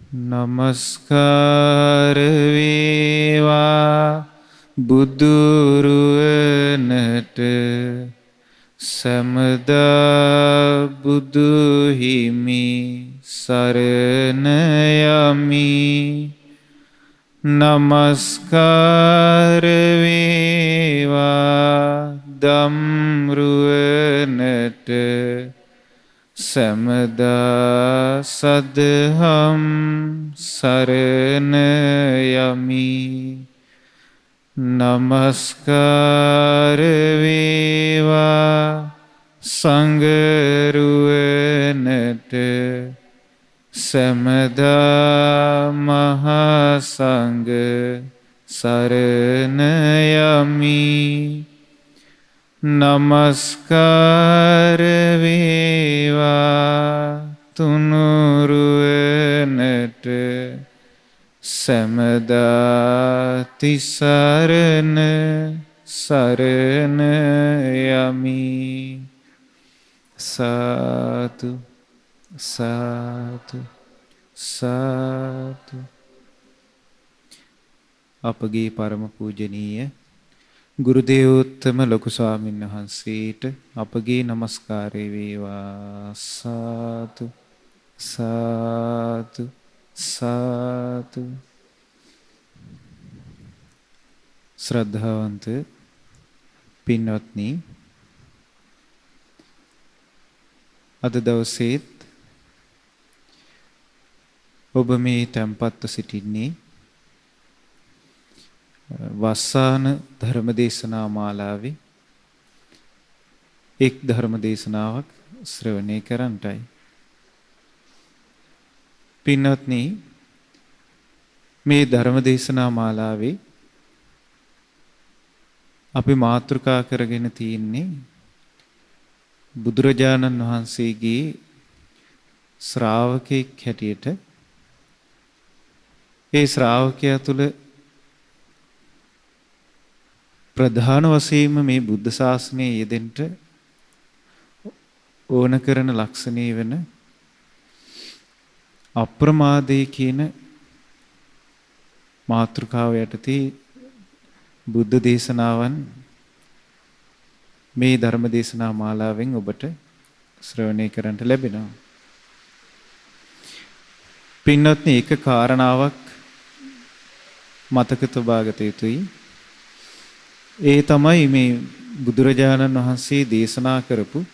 නමස්කාර වේවා බුදුරුවනට සමදා බුදු හිමි සරණ යමි. නමස්කාර වේවා ධම්රුවනට සමදා සදහම් සරණ යමි. නමස්කාර වේවා සංඝරුවනට සමදා මහා සංඝ සරණ යමි. නමස්කාර වේවා තුනුරුවනට සමදා තිසරණ සරණ යමි. සාදු සාදු සාදු. අපගේ පරම පූජනීය ගුරුදේවෝත්තම ලොකු ස්වාමීන් වහන්සේට අපගේ নমස්කාරය වේවා. සාදු සාදු සාදු. ශ්‍රද්ධාවන්ත පින්වත්නි, අද දවසේත් ඔබ මේ tempatව සිටින්නේ වස්සාන ධර්මදේශනා මාලාවේ එක් ධර්මදේශනාවක් ශ්‍රවණය කරන්නටයි. පින්වත්නි, මේ ධර්මදේශනා මාලාවේ අපි මාතෘකා කරගෙන තියෙන්නේ බුදුරජාණන් වහන්සේගේ ශ්‍රාවකෙක් හැටියට ඒ ශ්‍රාවකයා තුළ ප්‍රධාන වශයෙන්ම මේ බුද්ධ ශාසනයේ යෙදෙන්න ඕන කරන ලක්ෂණේ වෙන අප්‍රමාදේ කියන මාතෘකාව යටතේ බුද්ධ දේශනාවන් මේ ධර්ම දේශනා මාලාවෙන් ඔබට ශ්‍රවණය කරන්නට ලැබෙනවා. පින්වත්නි, එක කාරණාවක් මතක තබාගත යුතුයි. ඒ තමයි මේ බුදුරජාණන් වහන්සේ දේශනා කරපු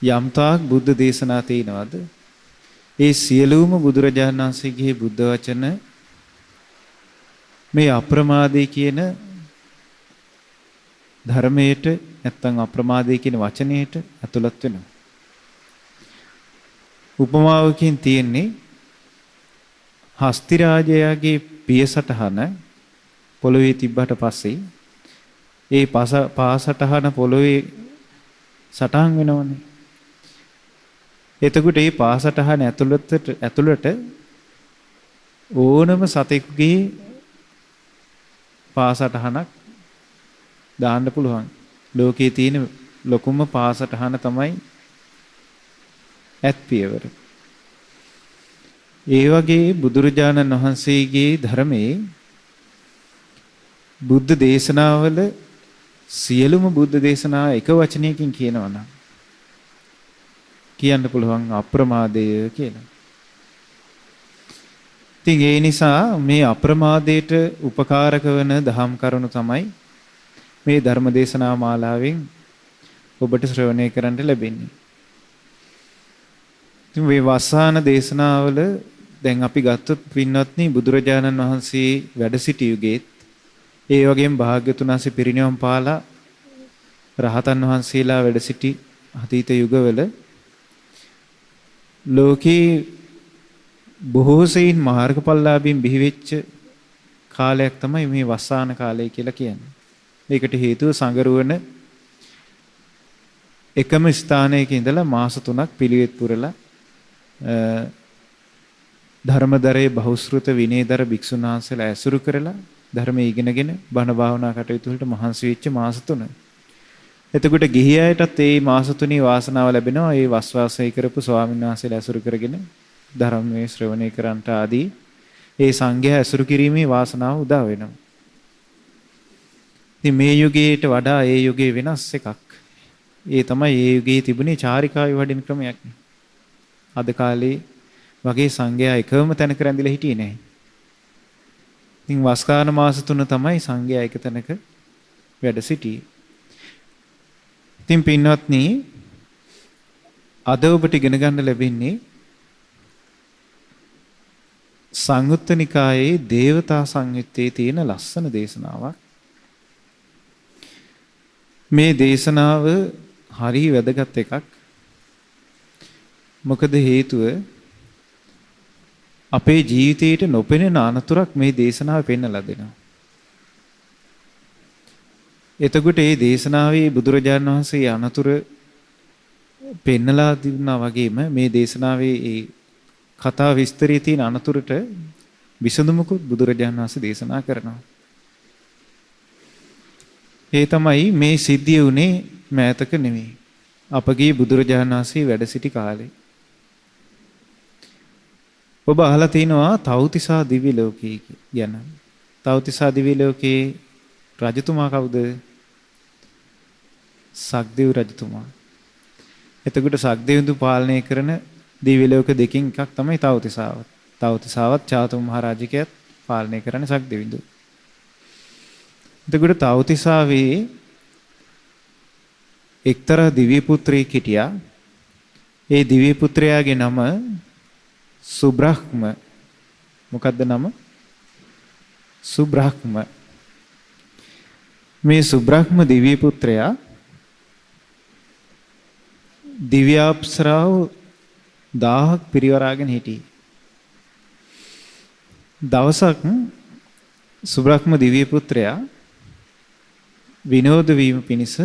යම්තාක් බුද්ධ දේශනා තියෙනවද, ඒ සියලුම බුදුරජාණන් වහන්සේගේ බුද්ධ වචන මේ අප්‍රමාදේ කියන ධර්මයට නැත්නම් අප්‍රමාදේ කියන වචනයට ඇතුළත් වෙනවා. උපමාවකින් තියෙන්නේ හස්ති රාජයාගේ පියසටහන පොළොවේ තිබ්බට පස්සේ ඒ පාසටහන පොළොවේ සටහන් වෙනවනේ. එතකොට මේ පාසටහන ඇතුළට ඕනම සතෙකුගේ පාසටහනක් දාන්න පුළුවන්. ලෝකයේ තියෙන ලොකුම පාසටහන තමයි ඇත් පියවර. ඒ වගේ බුදුරජාණන් වහන්සේගේ ධර්මයේ බුද්ධ දේශනාවල සියලුම බුද්ධ දේශනා එක වචනයකින් කියනවා නම් කියන්න පුළුවන් අප්‍රමාදය කියලා. ඉතින් ඒ නිසා මේ අප්‍රමාදයට උපකාරක වන දහම් කරුණු තමයි මේ ධර්ම දේශනා මාලාවෙන් ඔබට ශ්‍රවණය කරන්න ලැබෙන්නේ. ඉතින් මේ වස්සාන දේශනාවල දැන් අපි ගත්තොත් පින්වත්නි, බුදුරජාණන් වහන්සේ වැඩ සිටි යුගයේත් ඒ වගේම භාග්‍යතුන් වහන්සේ පිරිනිවන් පාලා රහතන් වහන්සේලා වැඩ සිටි අතීත යුගවල ලෝකේ බොහෝ සෙයින් මාර්ගඵලලාභීන් බිහි වෙච්ච කාලයක් තමයි මේ වස්සාන කාලය කියලා කියන්නේ. ඒකට හේතුව සංගරුවන එකම ස්ථානයක ඉඳලා මාස 3ක් පිළිවෙත් පුරලා ධර්මදරේ බහුශෘත විනයදර භික්ෂුන් වහන්සේලා ඇසුරු කරලා ධර්මයේ ඉගෙනගෙන බණ භාවනා කටයුතු වලට මහන්සි වෙච්ච මාස 3. එතකොට ගිහි අයටත් මේ මාස 3 වාසනාව ලැබෙනවා. ඒ වස්වාසය කරපු ස්වාමීන් වහන්සේලා ඇසුරු කරගෙන ධර්මයේ ශ්‍රවණය කරන්ට ආදී ඒ සංඝයා ඇසුරු කිරීමේ වාසනාව උදා වෙනවා. ඉතින් මේ යුගයට වඩා ඒ යුගයේ වෙනස් එකක්. ඒ තමයි ඒ යුගයේ තිබුණේ චාරිකාවේ වඩින ක්‍රමයක්. අද කාලේ වගේ සංඝයා එකම තැනක රැඳිලා හිටියේ නැහැ. ඉතින් වස්කාන මාස 3 තමයි සංඝයා එක තැනක වැඩ සිටියේ. ඉතින් පින්වත්නි අද ඔබට ඉගෙන ගන්න ලැබෙන්නේ සංයුත්ත නිකායේ දේවතා සංයුත්තේ තියෙන ලස්සන දේශනාවක්. මේ දේශනාව හරිය වැදගත් එකක්. මොකද හේතුව අපේ ජීවිතේට නොපෙනෙන අනතුරක් මේ දේශනාව පෙන්වලා දෙනවා. එතකොට මේ දේශනාවේ බුදුරජාණන් වහන්සේ අනතුර පෙන්නලා දුන්නා වගේම මේ දේශනාවේ ඒ කතා විස්තරයේ තියෙන අනතුරට විසඳුමකුත් බුදුරජාණන් වහන්සේ දේශනා කරනවා. ඒ තමයි මේ සිද්ධිය උනේ මෑතක නෙමෙයි. අපගේ බුදුරජාණන් වහන්සේ වැඩ සිටි කාලේ. ඔබ අහලා තිනවා තව්තිසා දිව්‍ය ලෝකයේ යන. තව්තිසා දිව්‍ය ලෝකයේ රජතුමා කවුද? සක්දේව රජතුමා. එතකොට සක්දේවඳු පාලනය කරන දිව්‍ය ලෝක දෙකකින් එකක් තමයි තව්තිසාව. තව්තිසාවත් චාතුම් මහරජකයත් පාලනය කරන සක්දේවිඳු. එතකොට තව්තිසාවේ එක්තරා දිව්‍ය පුත්‍රයෙක් හිටියා. ඒ දිව්‍ය පුත්‍රයාගේ නම සුබ්‍රහ්ම. මොකද්ද නම? සුබ්‍රහ්ම. මේ සුබ්‍රහ්ම දිව්‍ය පුත්‍රයා දිව්‍ය අප්සරාව 1000ක් පිරිවරාගෙන හිටියේ. දවසක් සුබ්‍රහ්ම දිව්‍ය පුත්‍රයා විනෝද වීම පිණිස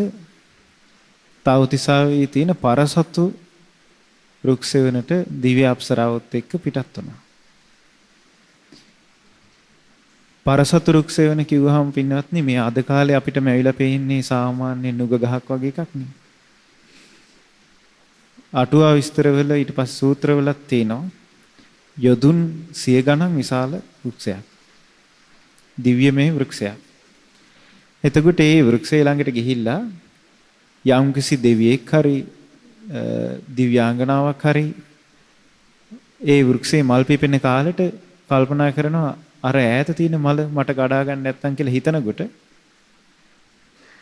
තව්තිසාවේ තියෙන පරසතු රුක්සෙවණට දිව්‍ය අප්සරාවත් එක්ක පිටත් වුණා. පරසතු රුක්සෙවණ කිව්වහම පින්වත්නි මේ අද කාලේ අපිට මැවිලා පේන්නේ සාමාන්‍ය නුග ගහක් වගේ එකක් නේ. අටුවා විස්තරවල ඊට පස්සේ සූත්‍රවලත් තියෙනවා යොදුන් 100 ගණන් විශාල වෘක්ෂයක්. දිව්‍යමය වෘක්ෂයක්. එතකොට ඒ වෘක්ෂය ළඟට ගිහිල්ලා යම්කිසි දෙවියෙක් හරි දිව්‍යාංගනාවක් හරි ඒ වෘක්ෂේ මල් පිපෙන කාලෙට කල්පනා කරනවා අර ඈත තියෙන මල මට ගඩා ගන්න නැත්තම් කියලා හිතනකොට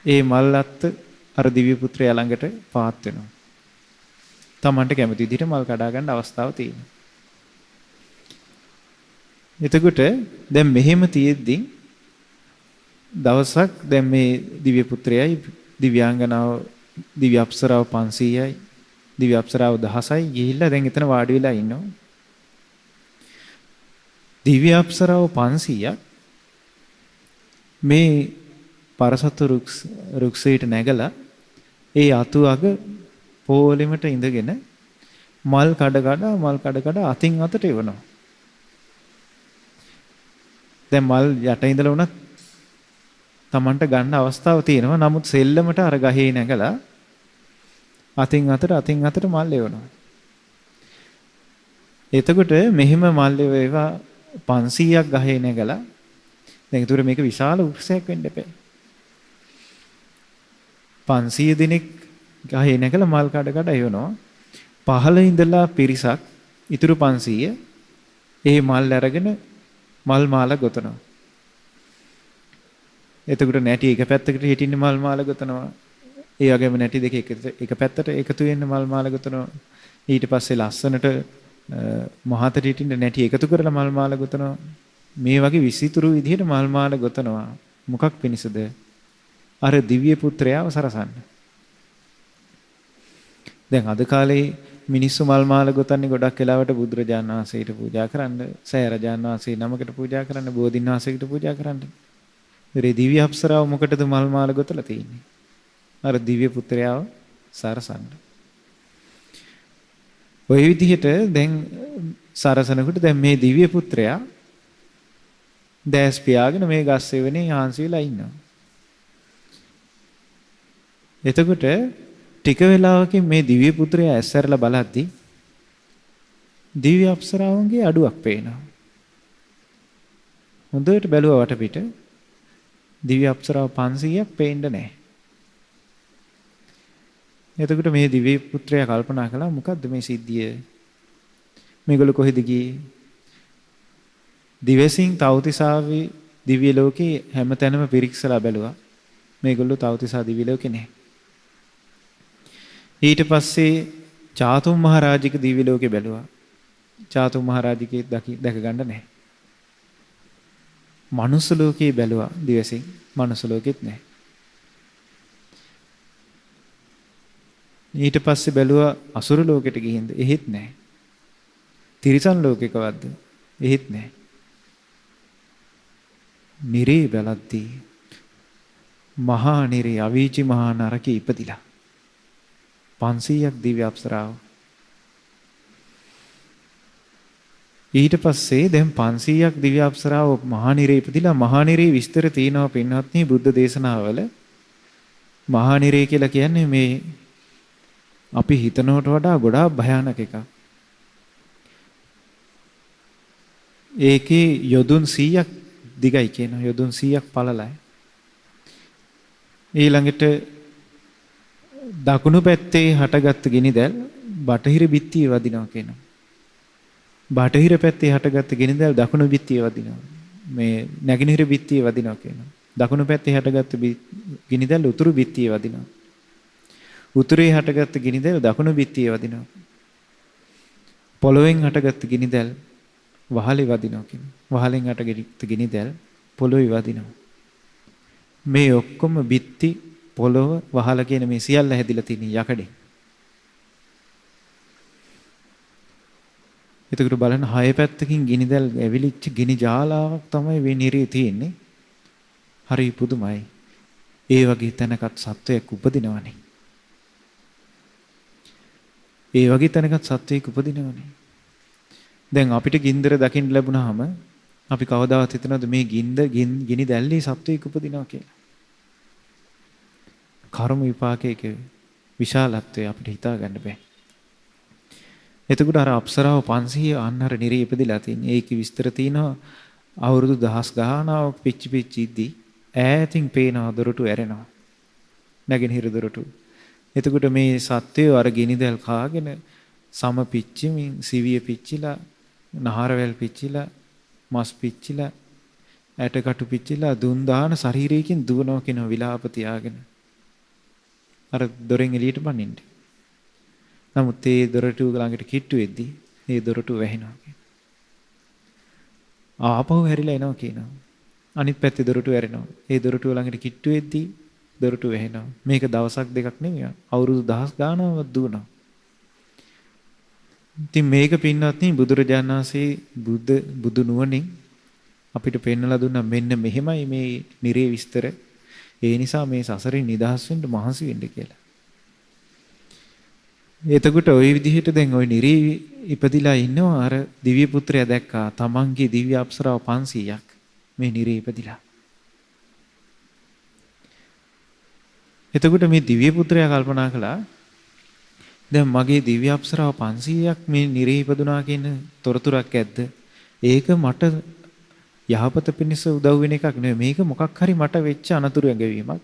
ඒ මල්ලත් අර දිව්‍ය පුත්‍රයා ළඟට පාත් වෙනවා. තමන්ට කැමති විදිහට මල් කඩා ගන්න අවස්ථාව තියෙනවා. එතකොට දැන් මෙහෙම තියෙද්දි දවසක් දැන් මේ දිව්‍ය පුත්‍රයයි දිව්‍යාංගනාව දිව්‍ය අප්සරාව 500යි දිව්‍ය අප්සරාව 1000යි ගිහිල්ලා දැන් එතන වාඩි වෙලා ඉන්නවා. දිව්‍ය අප්සරාව 500ක් මේ පරසතු රුක්සයට නැගලා ඒ අතු අග පොළෙමට ඉඳගෙන මල් කඩ අතින් අතට එවනවා. දැන් මල් යට ඉඳලා උනත් Tamanට ගන්න අවස්ථාව තියෙනවා. නමුත් සෙල්ලමට අර ගහේ නැගලා අතින් අතට මල් එවනවා. එතකොට මෙහෙම මල් ඒවා 500ක් ගහේ නැගලා දැන් ඒතර මේක විශාල වෘක්ෂයක් වෙන්න එපා. 500 දිනක් ගහේ නැගලා මල් කඩ එවනවා. පහළ ඉඳලා පිරිසක් ඉතුරු 500 ඒ මල් අරගෙන මල් මාලා ගොතනවා. එතකොට නැටි එක පැත්තකට හිටින්න මල් මාලා ගොතනවා. ඒ වගේම නැටි දෙක එක පැත්තට එකතු වෙන්න මල් මාලා ගොතනවා. ඊට පස්සේ ලස්සනට මහතට හිටින්න නැටි එකතු කරලා මල් මාලා ගොතනවා. මේ වගේ විසිතුරු විදිහට මල් මාලා ගොතනවා. මොකක් පිණිසද? අර දිව්‍ය පුත්‍රයාව සරසන්න. දැන් අද කාලේ මිනිස්සු මල් මාල ගොතන්නේ ගොඩක් වෙලාවට බුදුරජාණන් වහන්සේට පූජා කරන්න, සෑ රජාණන් වහන්සේ නමකට පූජා කරන්න, බෝධින් වහන්සේකට පූජා කරන්න. ඒ දිව්‍ය අප්සරාව මොකටද මල් මාල ගොතලා තියෙන්නේ? අර දිව්‍ය පුත්‍රයාව සරසන්න. ඔය විදිහට දැන් සරසනකොට දැන් මේ දිව්‍ය පුත්‍රයා දැස් පියාගෙන මේ ගස් සෙවණේ හාන්සි වෙලා ඉන්නවා. එතකොට ටික වෙලාවකින් මේ දිව්‍ය පුත්‍රයා ඇස්සරලා බලද්දි දිව්‍ය අප්සරාවන්ගේ අඩුවක් පේනවා. හොඳට බැලුවා වටපිට දිව්‍ය අප්සරාව 500ක් පේන්නේ නැහැ. එතකොට මේ දිව්‍ය පුත්‍රයා කල්පනා කළා මොකද්ද මේ සිද්ධිය? මේගොල්ලෝ කොහෙද ගියේ? දිවසින් තවතිසාවේ දිව්‍ය ලෝකේ හැමතැනම පිරික්සලා බැලුවා. මේගොල්ලෝ තවතිසා දිව්‍ය ලෝකේ නැහැ. ඊට පස්සේ චාතුම් මහරජික දිව්‍ය ලෝකේ බැලුවා. චාතුම් මහරජිකේ දැක ගන්න නැහැ. මනුස්ස ලෝකේ බැලුවා දිවසින්. මනුස්ස ලෝකෙත් නැහැ. ඊට පස්සේ බැලුවා අසුර ලෝකෙට ගිහින්ද? එහෙත් නැහැ. තිරිසන් ලෝකෙකවත්ද? එහෙත් නැහැ. නිරේ බලද්දී මහා නිරේ අවීචි මහා නරකේ ඉපදිලා 500ක් දිව්‍ය අප්සරාව. ඊට පස්සේ දැන් 500ක් දිව්‍ය අප්සරාව මහා නිරේ ඉපදිලා මහා නිරේ විස්තර තියෙනවා පින්වත්නි බුද්ධ දේශනාවල. මහා නිරේ කියලා කියන්නේ මේ අපි හිතනවට වඩා ගොඩාක් භයානක එකක්. ඒකේ යොදුන් 100ක් දිගයි කියනවා. යොදුන් 100ක් පළලයි. ඊළඟට දකුණු පැත්තේ හටගත් ගිනිදැල් බටහිර බිත්තියේ වදිනවා කියනවා. බටහිර පැත්තේ හටගත් ගිනිදැල් දකුණු බිත්තියේ වදිනවා. මේ නැගෙනහිර බිත්තියේ වදිනවා කියනවා. දකුණු පැත්තේ හටගත් ගිනිදැල් උතුරු බිත්තියේ වදිනවා. උතුරේ හටගත් ගිනිදැල් දකුණු බිත්තියේ වදිනවා. පොළොවෙන් හටගත් ගිනිදැල් වහලේ වදිනවා කියනවා. වහලෙන් හටගත් ගිනිදැල් පොළොවේ වදිනවා. මේ ඔක්කොම බිත්ති පොළොව වහල කියන මේ සියල්ල හැදිලා තියෙන යකඩේ. එතකොට බලන්න හය පැත්තකින් ගිනිදැල් ඇවිලිච්ච ගිනි ජාලාවක් තමයි මේ නිරේ තියෙන්නේ. හරි පුදුමයි. ඒ වගේ තැනකට සත්වයක් උපදිනවනේ. ඒ වගේ තැනකට සත්වයක් උපදිනවනේ. දැන් අපිට ගින්දර දකින්න ලැබුණාම අපි කවදාවත් හිතනවද මේ ගිනි දැල්ලේ සත්වයක් උපදිනවා කියලා? කර්ම විපාකයක විශාලත්වය අපිට හිතා ගන්න බෑ. එතකොට අර අප්සරාව 500 අන්නර නිරේ ඉපදිලා තියෙන්නේ. ඒකේ විස්තර තියෙනවා අවුරුදු දහස් ගාණක් පිච්චි පිච්චි ඉද්දි ඈතින් පේනවා දොරටු ඇරෙනවා. නැගෙනහිර දොරටු. එතකොට මේ සත්වය අර ගිනිදැල් කාගෙන සම පිච්චිමින් සිවිය පිච්චිලා නහරවැල් පිච්චිලා මස් පිච්චිලා ඇටකටු පිච්චිලා දුන් දාන ශරීරයකින් දුවනවා කියන විලාප තියාගෙන අර දොරෙන් එළියට බනින්න. නමුත් ඒ දොරටු ළඟට කිට්ටු වෙද්දී ඒ දොරටු වැහෙනවා කියන. ආපහු හැරිලා එනවා කියනවා. අනිත් පැත්තේ දොරටු ඇරෙනවා. ඒ දොරටු ළඟට කිට්ටු වෙද්දී දොරටු වැහෙනවා. මේක දවසක් දෙකක් නෙමෙයි. අවුරුදු දහස් ගාණක් දුවනවා. ඉතින් මේක පින්වත්නි බුදුරජාණන් වහන්සේ බුදු නුවණින් අපිට පෙන්වලා දුන්නා මෙන්න මෙහෙමයි මේ නිරේ විස්තර. ඒ නිසා මේ සසරින් නිදහස් වෙන්න මහන්සි වෙන්න කියලා. එතකොට ওই විදිහට දැන් ওই නිරේ ඉපදිලා ඉන්නවා අර දිව්‍ය පුත්‍රයා දැක්කා. තමන්ගේ දිව්‍ය අප්සරාව 500ක් මේ නිරේ ඉපදිලා. එතකොට මේ දිව්‍ය පුත්‍රයා කල්පනා කළා දැන් මගේ දිව්‍ය අප්සරාව 500ක් මේ නිරේ ඉපදුනා කියන තොරතුරක් ඇද්ද? ඒක මට යහපත පිණිස උදව් වෙන එකක් නෙවෙයි. මේක මොකක් හරි මට වෙච්ච අනතුරු ඇඟවීමක්.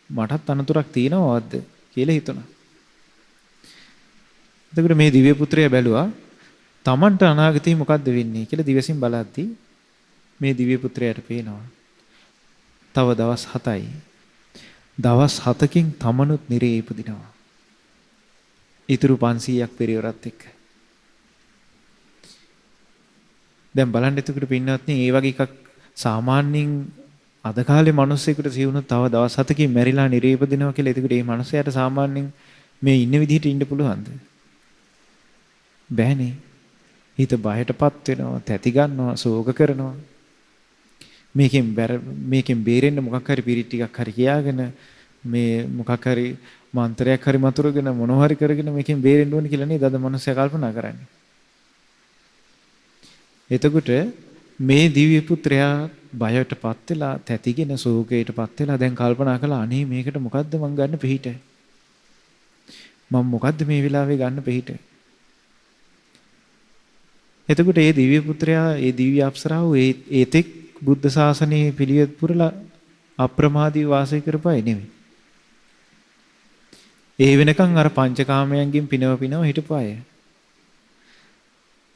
මටත් අනතුරක් තියෙනවද කියලා හිතුණා. එතකොට මේ දිව්‍ය පුත්‍රයා බැලුවා තමන්ට අනාගතේ මොකද්ද වෙන්නේ කියලා දිවසින් බලද්දී මේ දිව්‍ය පුත්‍රයාට පේනවා. තව දවස් 7යි. දවස් 7කින් තමනුත් නිරේ ඉපදිනවා. ඊතුරු 500ක් පෙරවරත් එක්ක. දැන් බලන්න එතකොට පින්නවත්නි මේ වගේ එකක් සාමාන්‍යයෙන් අද කාලේ මිනිස්සෙකුට සිවුනොත් තව දවස් 7කින් මැරිලා නිරේ ඉපදිනවා කියලා එතකොට මේ මිනිසයාට සාමාන්‍යයෙන් මේ ඉන්න විදිහට ඉන්න පුළුවන්ද? බෑනේ. හිත බයටපත් වෙනවා, තැති ගන්නවා, ශෝක කරනවා. මේකෙන් බේරෙන්න මොකක් හරි පිරිත් ටිකක් හරි කියාගෙන මේ මොකක් හරි මන්ත්‍රයක් හරි මතුරුගෙන මොනවා හරි කරගෙන මේකෙන් බේරෙන්න ඕනේ කියලා නේද අද මිනිස්සයා කල්පනා කරන්නේ. එතකොට මේ දිව්‍ය පුත්‍රයා බයටපත් වෙලා තැතිගෙන ශෝකයටපත් වෙලා දැන් කල්පනා කළා අනේ මේකට මොකද්ද මං ගන්න පිහිට? මම මොකද්ද මේ වෙලාවේ ගන්න පිහිට? එතකොට මේ දිව්‍ය පුත්‍රයා, මේ දිව්‍ය අප්සරාව ඒතෙක් බුද්ධ ශාසනයේ පිළිවෙත් පුරලා අප්‍රමාදීව වාසය කරපයි නෙමෙයි. ඒ වෙනකන් අර පංචකාමයන්ගෙන් පිනව හිටපු අය.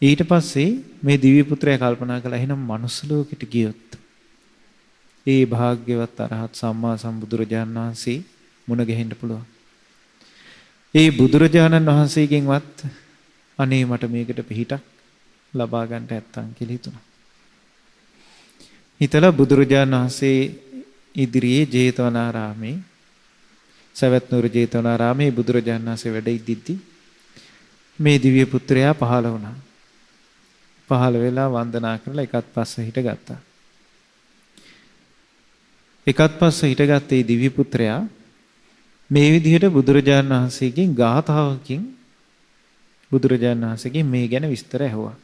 ඊට පස්සේ මේ දිව්‍ය පුත්‍රයා කල්පනා කළා එහෙනම් මනුස්ස ලෝකෙට ගියොත් ඒ භාග්‍යවත් අරහත් සම්මා සම්බුදුරජාණන් වහන්සේ මුණ ගැහෙන්න පුළුවන්. ඒ බුදුරජාණන් වහන්සේගෙන්වත් අනේ මට මේකට පිහිටක් ලබා ගන්නට නැත්තම් කියලා හිතුණා. හිතලා බුදුරජාණන් වහන්සේ ඉදිරියේ ජේතවනාරාමේ සවැත් නුවර ජේතවනාරාමේ බුදුරජාණන් වහන්සේ වැඩ ඉදිද්දි මේ දිව්‍ය පුත්‍රයා පහළ වුණා. පහළ වෙලා වන්දනා කරලා එකත් පස්ස හිටගත්තා. එකත් පස්ස හිටගත්තේ දිව්‍ය පුත්‍රයා මේ විදිහට බුදුරජාණන් වහන්සේගෙන් ගාථාවකින් බුදුරජාණන් වහන්සේගෙන් මේ ගැන විස්තර ඇහුවා.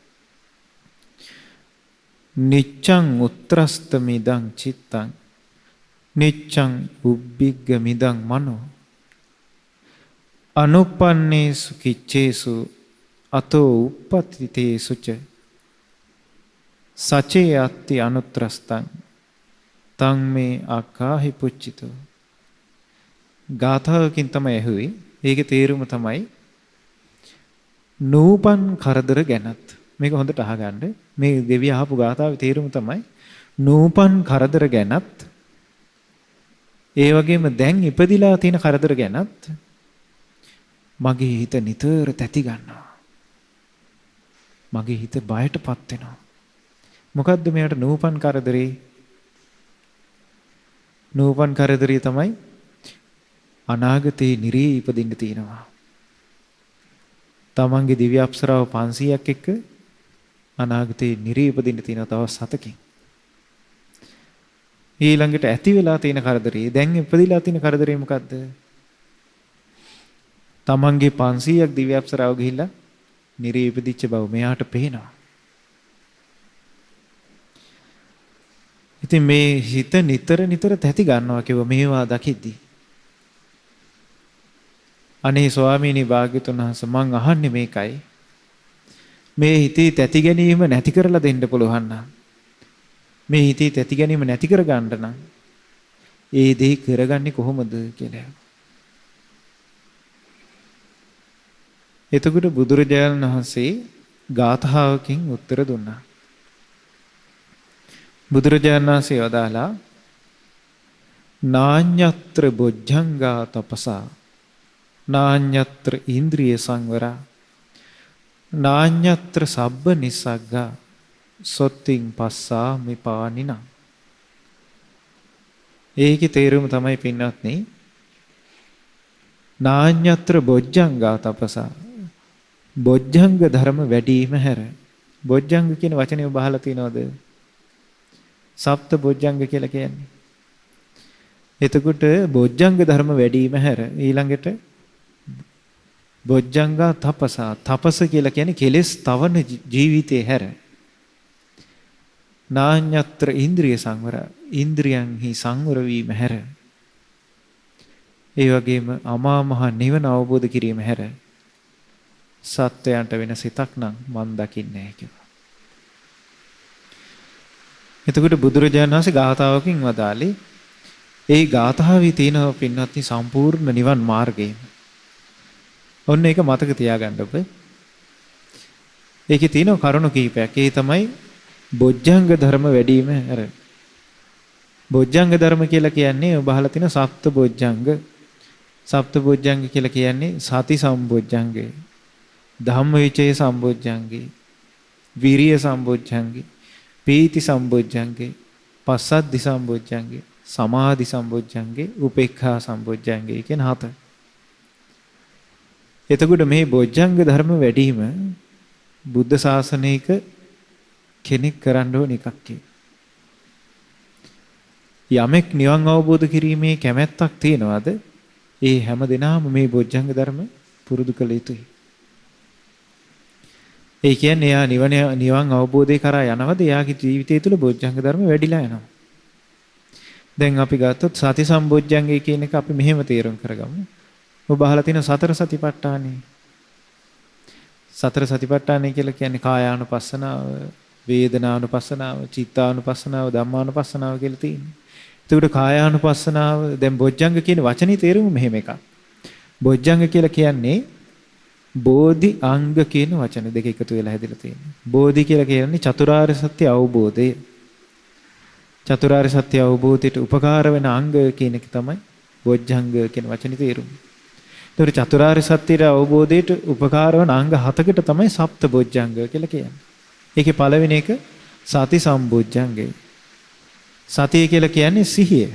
නිච්ඡං උත්‍රස්ත මිදං චිත්තං නිච්ඡං උබ්බිග්ග මිදං මනෝ අනුපන්නේසු කිච්චේසු අතෝ උප්පතිතේසු ච සචේ අත්ති අනුත්‍රස්තං තං මේ අකාහි පුච්චිතෝ. ගාථාවකින් තමයි ඇහුවේ. ඒකේ තේරුම තමයි නූපන් කරදර ගැනත්. මේක හොඳට අහගන්න. මේ දෙවිය අහපු ගාථාවේ තේරුම තමයි නූපන් කරදර ගැනත් ඒ වගේම දැන් ඉපදිලා තියෙන කරදර ගැනත් මගේ හිත නිතර තැති ගන්නවා. මගේ හිත බයටපත් වෙනවා. මොකද්ද මෙයාට නූපන් කරදරේ? නූපන් කරදරේ තමයි අනාගතේ නිරේ ඉපදින්න තියෙනවා. තමන්ගේ දිව්‍ය අප්සරාව 500ක් එක්ක අනාගතේ නිරේ ඉපදින්න තියෙනවා තවස් 7කින්. ඊළඟට ඇති වෙලා තියෙන කරදරේ, දැන් ඉපදිලා තියෙන කරදරේ මොකද්ද? තමන්ගේ 500ක් දිව්‍ය අප්සරාව ගිහිල්ලා නිරේ ඉපදිච්ච බව මෙයාට පේනවා. ඉතින් මේ හිත නිතර තැති ගන්නවා කිව්ව මේවා දකිද්දී. අනේ ස්වාමීනි භාග්‍යතුන් වහන්සේ මං අහන්නේ මේකයි. මේ හිතේ තැති ගැනීම නැති කරලා දෙන්න පුළුවන් නම් මේ හිතේ තැති ගැනීම නැති කර ගන්න නම් ඒ දේ කරගන්නේ කොහොමද කියලා. එතකොට බුදුරජාණන් වහන්සේ ගාථාවකින් උත්තර දුන්නා. බුදුරජාණන් වහන්සේ වදාලා නාඤ්ඤත්‍ර බොජ්ජංගා තපසා නාඤ්ඤත්‍ර ඉන්ද්‍රිය සංවරා නාඤ්ඤත්‍ර සබ්බ නිස්සග්ගා සොත්තිං පස්සාමි පානිනා. ඒකේ තේරුම තමයි පින්වත්නි නාඤ්ඤත්‍ර බොජ්ජංගා තපසා බොජ්ජංග ධර්ම වැඩිම හැර. බොජ්ජංග කියන වචනේ ඔබ අහලා තියෙනවද? සප්ත බොජ්ජංග කියලා කියන්නේ. එතකොට බොජ්ජංග ධර්ම වැඩිම හැර ඊළඟට බොජ්ජංගා තපසා තපස කියලා කියන්නේ කෙලෙස් තවන ජීවිතේ හැර. නාඤ්ඤත්‍ර ඉන්ද්‍රිය සංවර ඉන්ද්‍රියන්හි සංවර වීම හැර. ඒ වගේම අමා මහ නිවන අවබෝධ කිරීම හැර සත්වයන්ට වෙන සිතක් නම් මන් දකින්නේ නැහැ කිව්වා. එතකොට බුදුරජාණන් වහන්සේ ගාථාවකින් වදාළේ ඒ ගාථාවේ තියෙන පින්වත්නි සම්පූර්ණ නිවන් මාර්ගය. ඔන්න ඒක මතක තියාගන්න ඔබ. ඒකේ තියෙන කරුණු කීපයක්. ඒ තමයි බොජ්ජංග ධර්ම වැඩිම අර. බොජ්ජංග ධර්ම කියලා කියන්නේ ඔබ අහලා තියෙන සප්ත බොජ්ජංග. සප්ත බොජ්ජංග කියලා කියන්නේ සති සම්බොජ්ජංගය, ධම්මවිචේ සම්බොජ්ජංගේ, විරිය සම්බොජ්ජංගේ, පීති සම්බොජ්ජංගේ, පස්සද්ධි සම්බොජ්ජංගේ, සමාධි සම්බොජ්ජංගේ, උපේක්ඛා සම්බොජ්ජංගේ කියන හත. එතකොට මේ බොජ්ජංග ධර්ම වැඩිම බුද්ධ ශාසනයක කෙනෙක් කරන්න ඕන එකක් කිය. යමෙක් නිවන් අවබෝධ කිරීමේ කැමැත්තක් තියනවාද? ඒ හැම දිනම මේ බොජ්ජංග ධර්ම පුරුදු කළ යුතුයි. ඒ කියන්නේ එයා නිවන් අවබෝධය කරා යනවද? එයාගේ ජීවිතය තුළ බොජ්ජංග ධර්ම වැඩිලා යනවා. දැන් අපි ගත්තොත් සති සම්බොජ්ජංගය කියන එක අපි මෙහෙම තේරුම් කරගමු. ඔබ අහලා තියෙන සතර සතිපට්ඨානෙ. සතර සතිපට්ඨානය කියලා කියන්නේ කායානුපස්සනාව, වේදනානුපස්සනාව, චිත්තානුපස්සනාව, ධම්මානුපස්සනාව කියලා තියෙනවා. එතකොට කායානුපස්සනාව දැන් බොජ්ජංග කියන වචනේ තේරුම මෙහෙම එකක්. බොජ්ජංග කියලා කියන්නේ බෝධි අංග කියන වචන දෙක එකතු වෙලා හැදිලා තියෙනවා. බෝධි කියලා කියන්නේ චතුරාර්ය සත්‍ය අවබෝධය. චතුරාර්ය සත්‍ය අවබෝධයට උපකාර වෙන අංග කියන එක තමයි බොජ්ජංග කියන වචනේ තේරුම. ඒතකොට චතුරාර්ය සත්‍යයේ අවබෝධයට උපකාර වන අංග 7කට තමයි සප්ත බොජ්ජංග කියලා කියන්නේ. ඒකේ පළවෙනි එක සති සම්බොජ්ජංගය. සතිය කියලා කියන්නේ සිහිය.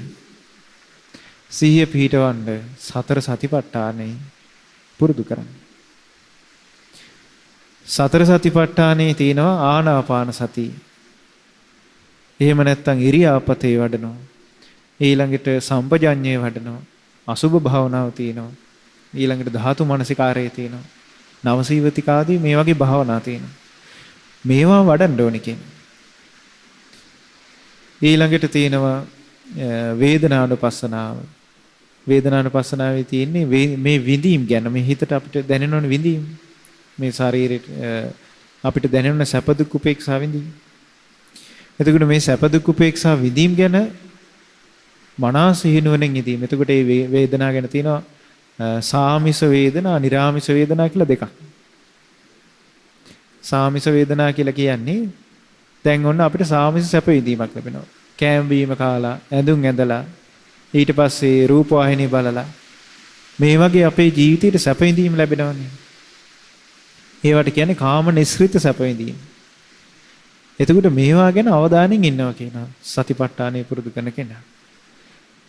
සිහිය පිහිටවන්න සතර සතිපට්ඨානෙ පුරුදු කරන්න. සතර සතිපට්ඨානේ තියෙනවා ආනාපාන සතිය. එහෙම නැත්නම් ඉරියාපතේ වඩනවා. ඊළඟට සම්පජඤ්ඤේ වඩනවා. අසුභ භාවනාව තියෙනවා. ඊළඟට ධාතු මනසිකාරයේ තියෙනවා. නවසීවතිකාදී මේ වගේ භාවනා තියෙනවා. මේවා වඩන්න ඕනේ කියන්නේ. ඊළඟට තියෙනවා වේදනානුපස්සනාව. වේදනානුපස්සනාවේ තියෙන්නේ මේ විඳීම් ගැන මේ හිතට අපිට දැනෙනවනේ විඳීම්. මේ ශරීරෙට අපිට දැනෙන සැප දුක් උපේක්ෂා විඳීම්. එතකොට මේ සැප දුක් උපේක්ෂා විඳීම් ගැන මනස හිනුවණෙන් ඉදීම. එතකොට මේ වේදනාව ගැන තියෙනවා සාමිස වේදනා, නිරාමිස වේදනා කියලා දෙකක්. සාමිස වේදනා කියලා කියන්නේ දැන් ඔන්න අපිට සාමිස සැප විඳීමක් ලැබෙනවා. කෑම බීම කාලා, ඇඳුම් ඇඳලා, ඊට පස්සේ රූප වාහිනිය බලලා මේ වගේ අපේ ජීවිතේට සැප විඳීම ලැබෙනවනේ. ඒවට කියන්නේ කාම නිස්ෘත සැප විඳීම. එතකොට මේවා ගැන අවධානයෙන් ඉන්නවා කියනවා සතිපට්ඨානය පුරුදු කරන කෙනා.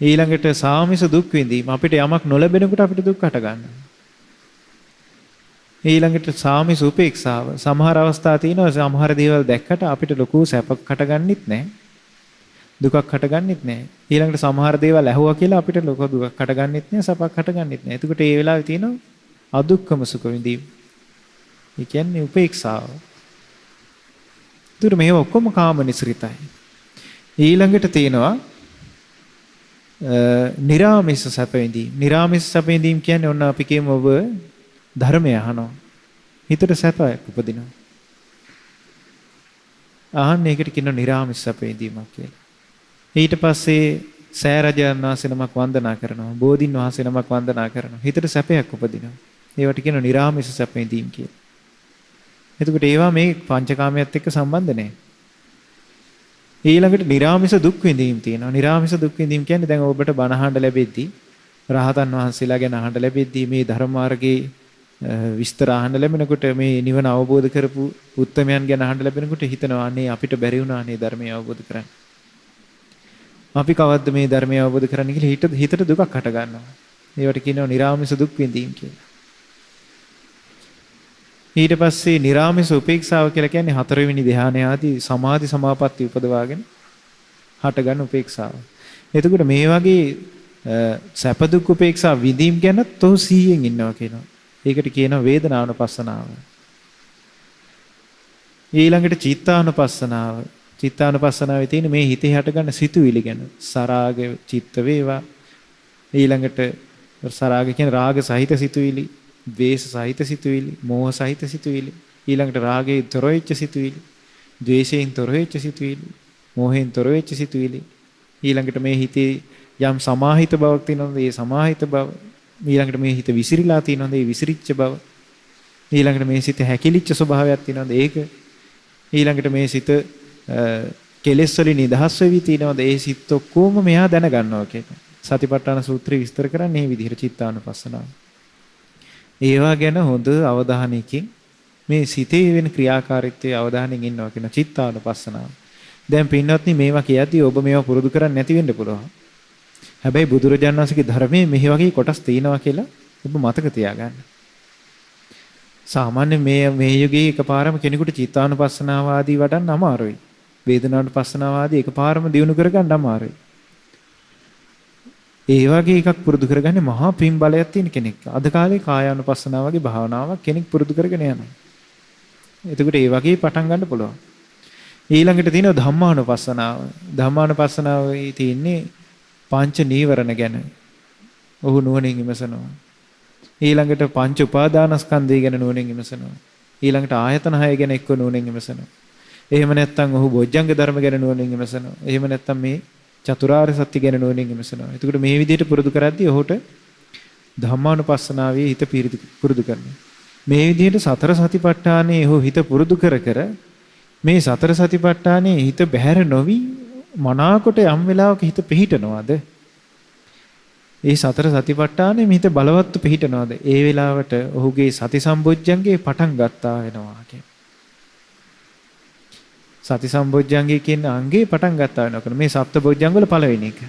ඊළඟට සාමිස දුක් විඳීම අපිට යමක් නොලැබෙනකොට අපිට දුක් හට ගන්නවා. ඊළඟට සාමිස උපේක්ෂාව සමහර අවස්ථා තියෙනවා සමහර දේවල් දැක්කට අපිට ලොකු සැපක් හටගන්නෙත් නැහැ. දුකක් හටගන්නෙත් නැහැ. ඊළඟට සමහර දේවල් ඇහුවා කියලා අපිට ලොකු දුකක් හටගන්නෙත් නැහැ, සැපක් හටගන්නෙත් නැහැ. එතකොට මේ වෙලාවේ තියෙනවා අදුක්කම සුඛ විඳීම. ඒ කියන්නේ උපේක්ෂාව. ඒතර මේව ඔක්කොම කාම නිස්ෘතයි. ඊළඟට තියෙනවා නිරාමිස සැප විඳීම. නිරාමිස සැප විඳීම කියන්නේ ඔන්න අපි කියමු ඔබ ධර්මය අහනවා. හිතට සැපයක් උපදිනවා. අහන්නේ ඒකට කියනවා නිරාමිස සැප විඳීමක් කියලා. ඊට පස්සේ සෑ රජාණන් වහන්සේ නමක් වන්දනා කරනවා. බෝධින් වහන්සේ නමක් වන්දනා කරනවා. හිතට සැපයක් උපදිනවා. ඒවට කියනවා නිරාමිස සැප විඳීම කියලා. එතකොට ඒවා මේ පංචකාමයට එක්ක සම්බන්ධ නැහැ. ඊළඟට නිරාමිස දුක් විඳීම් තියෙනවා. නිරාමිස දුක් විඳීම් කියන්නේ දැන් ඔබට බණ අහන්න ලැබෙද්දී රහතන් වහන්සේලා ගැන අහන්න ලැබෙද්දී මේ ධර්ම මාර්ගයේ විස්තර අහන්න ලැබෙනකොට මේ නිවන අවබෝධ කරපු උත්තමයන් ගැන අහන්න ලැබෙනකොට හිතනවා අනේ අපිට බැරි වුණා නේ ධර්මය අවබෝධ කරගන්න. අපි කවද්ද මේ ධර්මය අවබෝධ කරන්නේ කියලා හිතට දුකක් හට ගන්නවා. ඒවට කියනවා නිරාමිස දුක් විඳීම් කියලා. ඊට පස්සේ නිරාමිස උපේක්ෂාව කියලා කියන්නේ හතරවෙනි ධ්‍යානය ආදී සමාධි සමාපatti උපදවාගෙන හටගන්න උපේක්ෂාව. එතකොට මේ වගේ සැප දුක් උපේක්ෂා විඳීම් ගැන තෝ 100න් ඉන්නවා කියනවා. ඒකට කියනවා වේදනානුපස්සනාව. ඊළඟට චිත්තානුපස්සනාව. චිත්තානුපස්සනාවේ තියෙන මේ හිතේ හටගන්න සිතුවිලි ගැන සරාග චිත්ත වේවා. ඊළඟට සරාග කියන්නේ රාග සහිත සිතුවිලි, ද්වේෂ සහිත සිතුවිලි, මෝහ සහිත සිතුවිලි. ඊළඟට රාගයෙන් තොර වෙච්ච සිතුවිලි, ද්වේෂයෙන් තොර වෙච්ච සිතුවිලි, මෝහයෙන් තොර වෙච්ච සිතුවිලි. ඊළඟට මේ හිතේ යම් සමාහිත බවක් තියෙනවද ඒ සමාහිත බව. ඊළඟට මේ හිත විසිරීලා තියෙනවද ඒ විසිරිච්ච බව. ඊළඟට මේ සිත හැකිලිච්ච ස්වභාවයක් තියෙනවද ඒක. ඊළඟට මේ සිත කෙලෙස් වලින් නිදහස් වෙවි තියෙනවද ඒ සිත් ඔක්කොම මෙයා දැනගන්නවා කියලා. සතිපට්ඨාන සූත්‍රය විස්තර කරන්නේ මේ විදිහට චිත්තානුපස්සනාව. ඒවා ගැන හොඳ අවධානයකින් මේ සිතේ වෙන ක්‍රියාකාරීත්වයේ අවධානයෙන් ඉන්නවා කියන චිත්තානුපස්සනාව. දැන් පින්වත්නි මේවා කියද්දී ඔබ මේවා පුරුදු කරන්නේ නැති වෙන්න පුළුවන්. හැබැයි බුදුරජාණන් වහන්සේගේ ධර්මයේ මෙහි වගේ කොටස් තියෙනවා කියලා ඔබ මතක තියාගන්න. සාමාන්‍ය මේ යුගයේ එකපාරම කෙනෙකුට චිත්තානුපස්සනාව ආදී වඩන්න අමාරුයි. වේදනානුපස්සනාව ආදී එකපාරම දිනු කරගන්න අමාරුයි. ඒ වගේ එකක් පුරුදු කරගන්නේ මහා පින් බලයක් තියෙන කෙනෙක්. අද කාලේ කායානුපස්සනාව වගේ භාවනාවක් කෙනෙක් පුරුදු කරගෙන යනවා. එතකොට ඒ වගේ පටන් ගන්න පුළුවන්. ඊළඟට තියෙනවා ධම්මානුපස්සනාව. ධම්මානුපස්සනාවේ තියෙන්නේ පංච නීවරණ ගැන. ඔහු නුවණින් විමසනවා. ඊළඟට පංච උපාදානස්කන්ධය ගැන නුවණින් විමසනවා. ඊළඟට ආයතන 6 ගැන එක්ක නුවණින් විමසනවා. එහෙම නැත්නම් ඔහු බොජ්ජංග ධර්ම ගැන නුවණින් විමසනවා. එහෙම නැත්නම් මේ චතුරාර්ය සත්‍ය ගැන නුවණින් විමසනවා. එතකොට මේ විදිහට පුරුදු කරද්දී ඔහුට ධම්මානුපස්සනාවේ හිත පුරුදු කරනවා. මේ විදිහට සතර සතිපට්ඨානයේ ඔහු හිත පුරුදු කර කර මේ සතර සතිපට්ඨානයේ හිත බැහැර නොවි මනාකොට යම් වෙලාවක හිත පිහිටනවාද? ඒ සතර සතිපට්ඨානයේ හිත බලවත්ව පිහිටනවාද? ඒ වෙලාවට ඔහුගේ සති සම්බොජ්ජංගේ පටන් ගත්තා වෙනවා කියන්නේ. සති සම්බොජ්ජංගේ කියන අංගේ පටන් ගත්තා වෙනවා. මේ සප්ත බොජ්ජංග වල පළවෙනි එක.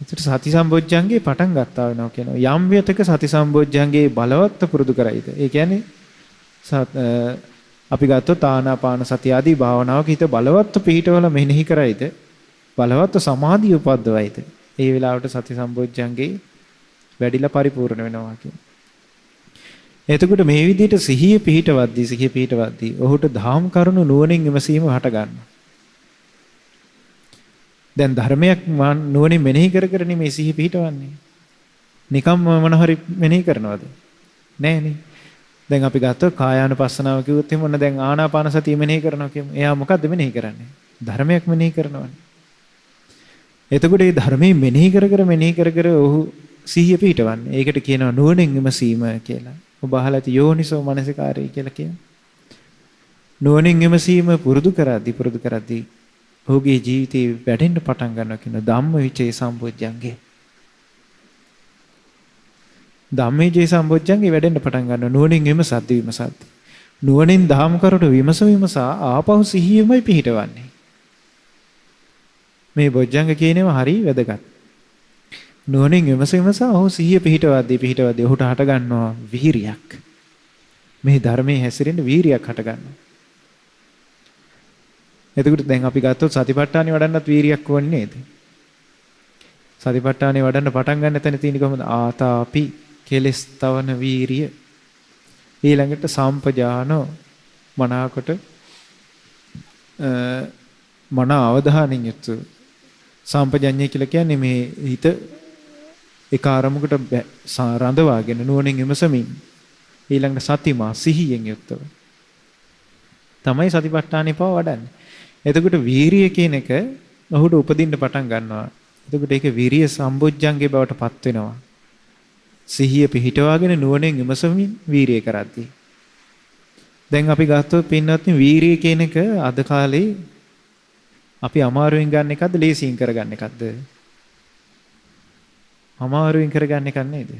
ඒතර සති සම්බොජ්ජංගේ පටන් ගත්තා වෙනවා කියනවා. යම් විතක සති සම්බොජ්ජංගේ බලවත්ව පුරුදු කරයිද? ඒ කියන්නේ අපි ගත්තොත් ආනාපාන සතිය ආදී භාවනාවක හිත බලවත්ව පිහිටවල මෙනෙහි කරයිද? බලවත්ව සමාධිය උපද්දවයිද? ඒ වෙලාවට සති සම්බොජ්ජංගේ වැඩිලා පරිපූර්ණ වෙනවා කියන්නේ. එතකොට මේ විදිහට සිහිය පිහිටවද්දී ඔහුට ධාම් කරුණු නුවණින් විමසීම හට ගන්නවා. දැන් ධර්මයක් නුවණින් මෙනෙහි කර කර නෙමෙයි සිහිය පිහිටවන්නේ. නිකම්ම මොන හරි මෙනෙහි කරනවද? නෑනේ. දැන් අපි ගත්තොත් කායානුපස්සනාව කිව්වොත් එහෙම ඔන්න දැන් ආනාපාන සතිය මෙනෙහි කරනවා කියමු. එයා මොකද්ද මෙනෙහි කරන්නේ? ධර්මයක් මෙනෙහි කරනවනේ. එතකොට මේ ධර්මයේ මෙනෙහි කර කර ඔහු සිහිය පිහිටවන්නේ. ඒකට කියනවා නුවණින් විමසීම කියලා. ඔබ අහලා ඇති යෝනිසෝ මනසිකාරය කියලා කියනවා. නුවණින් විමසීම පුරුදු කරද්දී ඔහුගේ ජීවිතේ වැඩෙන්න පටන් ගන්නවා කියන ධම්මවිචේ සම්බොජ්ජංගේ. ධම්මවිචේ සම්බොජ්ජංගේ වැඩෙන්න පටන් ගන්නවා නුවණින් විමසද්දී. නුවණින් ධම් කරුණු විමසා ආපහු සිහියමයි පිහිටවන්නේ. මේ බොජ්ජංග කියනේම හරි වැදගත්. නුවණින් විමසා ඔහු සිහිය පිහිටවද්දී ඔහුට හට ගන්නවා වීරියක්. මේ ධර්මයේ හැසිරෙන්න වීරියක් හට ගන්නවා. එතකොට දැන් අපි ගත්තොත් සතිපට්ඨානෙ වඩන්නත් වීරියක් ඕනේ නේද? සතිපට්ඨානෙ වඩන්න පටන් ගන්න තැන තියෙන්නේ කොහොමද? ආතාපි කෙලස් තවන වීරිය. ඊළඟට සම්පජානෝ මනාකොට මන අවධානයෙන් යුතුව සම්පජඤ්ඤය කියලා කියන්නේ මේ හිත එක අරමුණකට රඳවාගෙන නුවණින් විමසමින් ඊළඟට සතිමා සිහියෙන් යුක්තව තමයි සතිපට්ඨානෙ පව වඩන්නේ. එතකොට වීරිය කියන එක ඔහුට උපදින්න පටන් ගන්නවා. එතකොට ඒක වීරිය සම්බොජ්ජංගේ බවට පත් වෙනවා. සිහිය පිහිටවාගෙන නුවණින් විමසමින් වීරිය කරද්දී. දැන් අපි ගත්තොත් පින්වත්නි වීරිය කියන එක අද කාලේ අපි අමාරුවෙන් ගන්න එකක්ද ලේසියෙන් කරගන්න එකක්ද? අමාරුවෙන් කරගන්න එකක් නේද?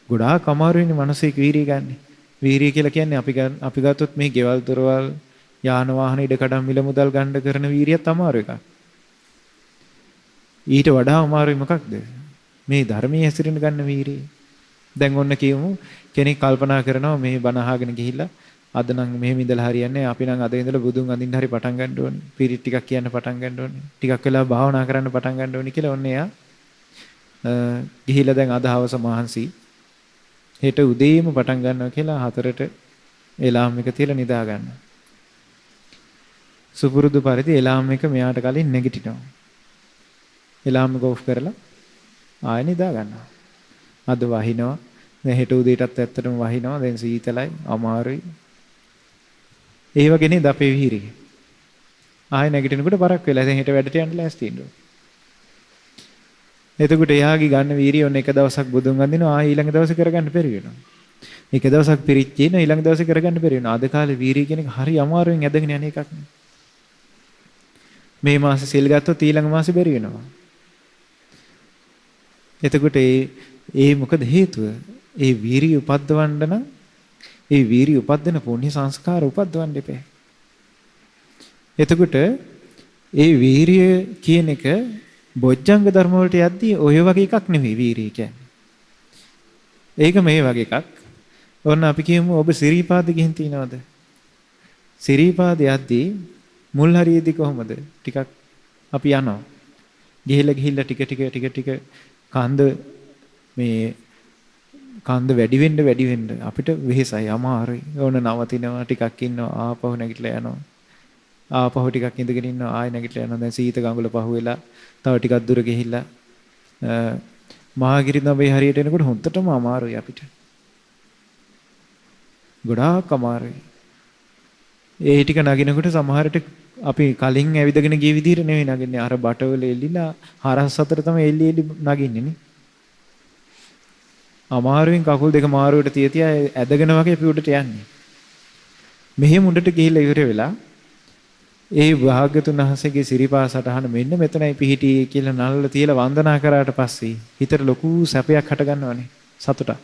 ගොඩාක් අමාරුවෙන් මිනිස්සෙක් වීරිය ගන්න. වීරිය කියලා කියන්නේ අපි ගත්තොත් මේ ගෙවල් දොරවල් යාන වාහන ඉඩකඩම් මිල මුදල් ගන්න කරන වීරියත් අමාරු එකක්. ඊට වඩා අමාරුයි මොකක්ද? මේ ධර්මයේ හැසිරෙන්න ගන්න වීරිය. දැන් ඔන්න කියමු කෙනෙක් කල්පනා කරනවා මේ බණ අහගෙන ගිහිල්ලා අද නම් මෙහෙම ඉඳලා හරියන්නේ අපි නම් අද ඉඳලා බුදුන් අඳින්න හරි පටන් ගන්න ඕනේ. පිරිත් ටිකක් කියන්න පටන් ගන්න ඕනේ. ටිකක් වෙලා භාවනා කරන්න පටන් ගන්න ඕනේ කියලා ඔන්න එයා ගිහිල්ලා දැන් අද හවස මහන්සි හෙට උදේම පටන් ගන්නවා කියලා 4ට එලාම් එක තියලා නිදා ගන්නවා. සුපුරුදු පරිදි එලාම් එක මෙයාට කලින් නැගිටිනවා. එලාම් එක ඔෆ් කරලා ආයෙ නිදා ගන්නවා. අද වහිනවා. දැන් හෙට උදේටත් ඇත්තටම වහිනවා. දැන් සීතලයි අමාරුයි. ඒ වගේ නේද අපේ වීරිය. ආයෙ නැගිටිනකොට බරක් වෙලා දැන් හෙට වැඩට යන්න ලෑස්ති වෙනවා. එතකොට එයාගේ ගන්න වීරිය ඔන්න එක දවසක් බුදුන් අඳිනවා ආයෙ ඊළඟ දවසේ කරගන්න බැරි වෙනවා. එක දවසක් පිරිත් කියන ඊළඟ දවසේ කරගන්න බැරි වෙනවා. අද කාලේ වීරිය කියන එක හරි අමාරුවෙන් ඇදගෙන යන එකක් නේ. මේ මාසේ සිල් ගත්තොත් ඊළඟ මාසේ බැරි වෙනවා. එතකොට ඒ මොකද හේතුව? ඒ වීරිය උපද්දවන්න නම් ඒ වීරිය උපද්දන පුණ්‍ය සංස්කාර උපද්දවන්න එපා. එතකොට ඒ වීරිය කියන එක බොජ්ජංග ධර්ම වලට යද්දී ඔය වගේ එකක් නෙමෙයි වීරිය කියන්නේ. ඒක මේ වගේ එකක්. ඔන්න අපි කියමු ඔබ සිරීපාද ගිහින් තියනවද? සිරීපාද යද්දී මුල් හරියේදී කොහොමද? ටිකක් අපි යනවා. ගිහිල්ලා ටික කන්ද මේ කන්ද වැඩි වෙන්න අපිට වෙහෙසයි අමාරුයි. ඕන නවතිනවා ටිකක් ඉන්නවා ආපහු නැගිටලා යනවා. ආපහු ටිකක් ඉඳගෙන ඉන්නවා ආයෙ නැගිටලා යනවා. දැන් සීත ගඟුල පහුවෙලා තව ටිකක් දුර ගිහිල්ලා මහගිරි නබේ හරියට එනකොට හොන්දටම අමාරුයි අපිට. ගොඩාක් අමාරුයි. ඒ ටික නගිනකොට සමහරට අපි කලින් ඇවිදගෙන ගිය විදිහට නෙවෙයි නගින්නේ. අර බටවල එල්ලිලා හරස් අතර තමයි එල්ලි නගින්නේ නේ. අමාරුවෙන් කකුල් දෙක මාරුවට තියතියා ඇදගෙන වගේ අපි උඩට යන්නේ. මෙහෙම උඩට ගිහිල්ලා ඉවර වෙලා ඒ භාග්‍යතුන් වහන්සේගේ සිරිපා සටහන මෙන්න මෙතනයි පිහිටියේ කියලා නළල තියලා වන්දනා කරාට පස්සේ හිතට ලොකු සැපයක් හට ගන්නවනේ සතුටක්.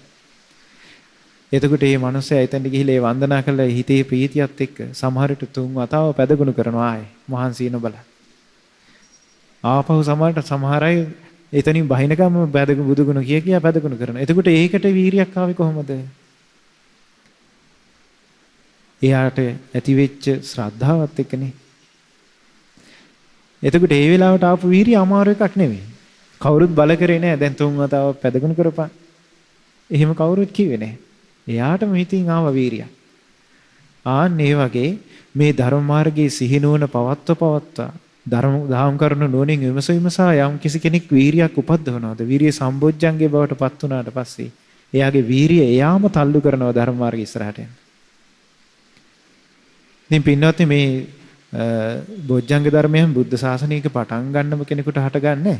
එතකොට මේ මිනිස්සයා එතනට ගිහිල්ලා ඒ වන්දනා කළා හිතේ ප්‍රීතියත් එක්ක සමහරට තුන් වතාව පැදගුණ කරනවා ආයේ මහන්සි නොබල. ආපහු සමහර අය එතනින් බහිනකම පැදගුණ බුදුගුණ කියා පැදගුණ කරනවා. එතකොට ඒකට වීරියක් ආවේ කොහොමද? එයාට ඇති වෙච්ච ශ්‍රද්ධාවත් එක්කනේ. එතකොට ඒ වෙලාවට ආපු වීරිය අමාරු එකක් නෙවෙයි. කවුරුත් බල කරේ නෑ දැන් තුන් වතාවක් පැදගුණ කරපන්. එහෙම කවුරුත් කිව්වේ නෑ. එයාටම හිතින් ආව වීරිය. ආන් ඒ වගේ මේ ධර්ම මාර්ගයේ සිහිනුවන පවත්ව දහම් කරුණු නුවණින් විමසා යම් කිසි කෙනෙක් වීරියක් උපද්දවනවාද වීරිය සම්බොජ්ජංගේ බවට පත් වුණාට පස්සේ එයාගේ වීරිය එයාම තල්ලු කරනවා ධර්ම මාර්ගය ඉස්සරහට යන්න. ඉතින් පින්වත්නි මේ බොජ්ජංග ධර්මයෙන් බුද්ධ ශාසනයක පටන් ගන්නම කෙනෙකුට හටගන්නේ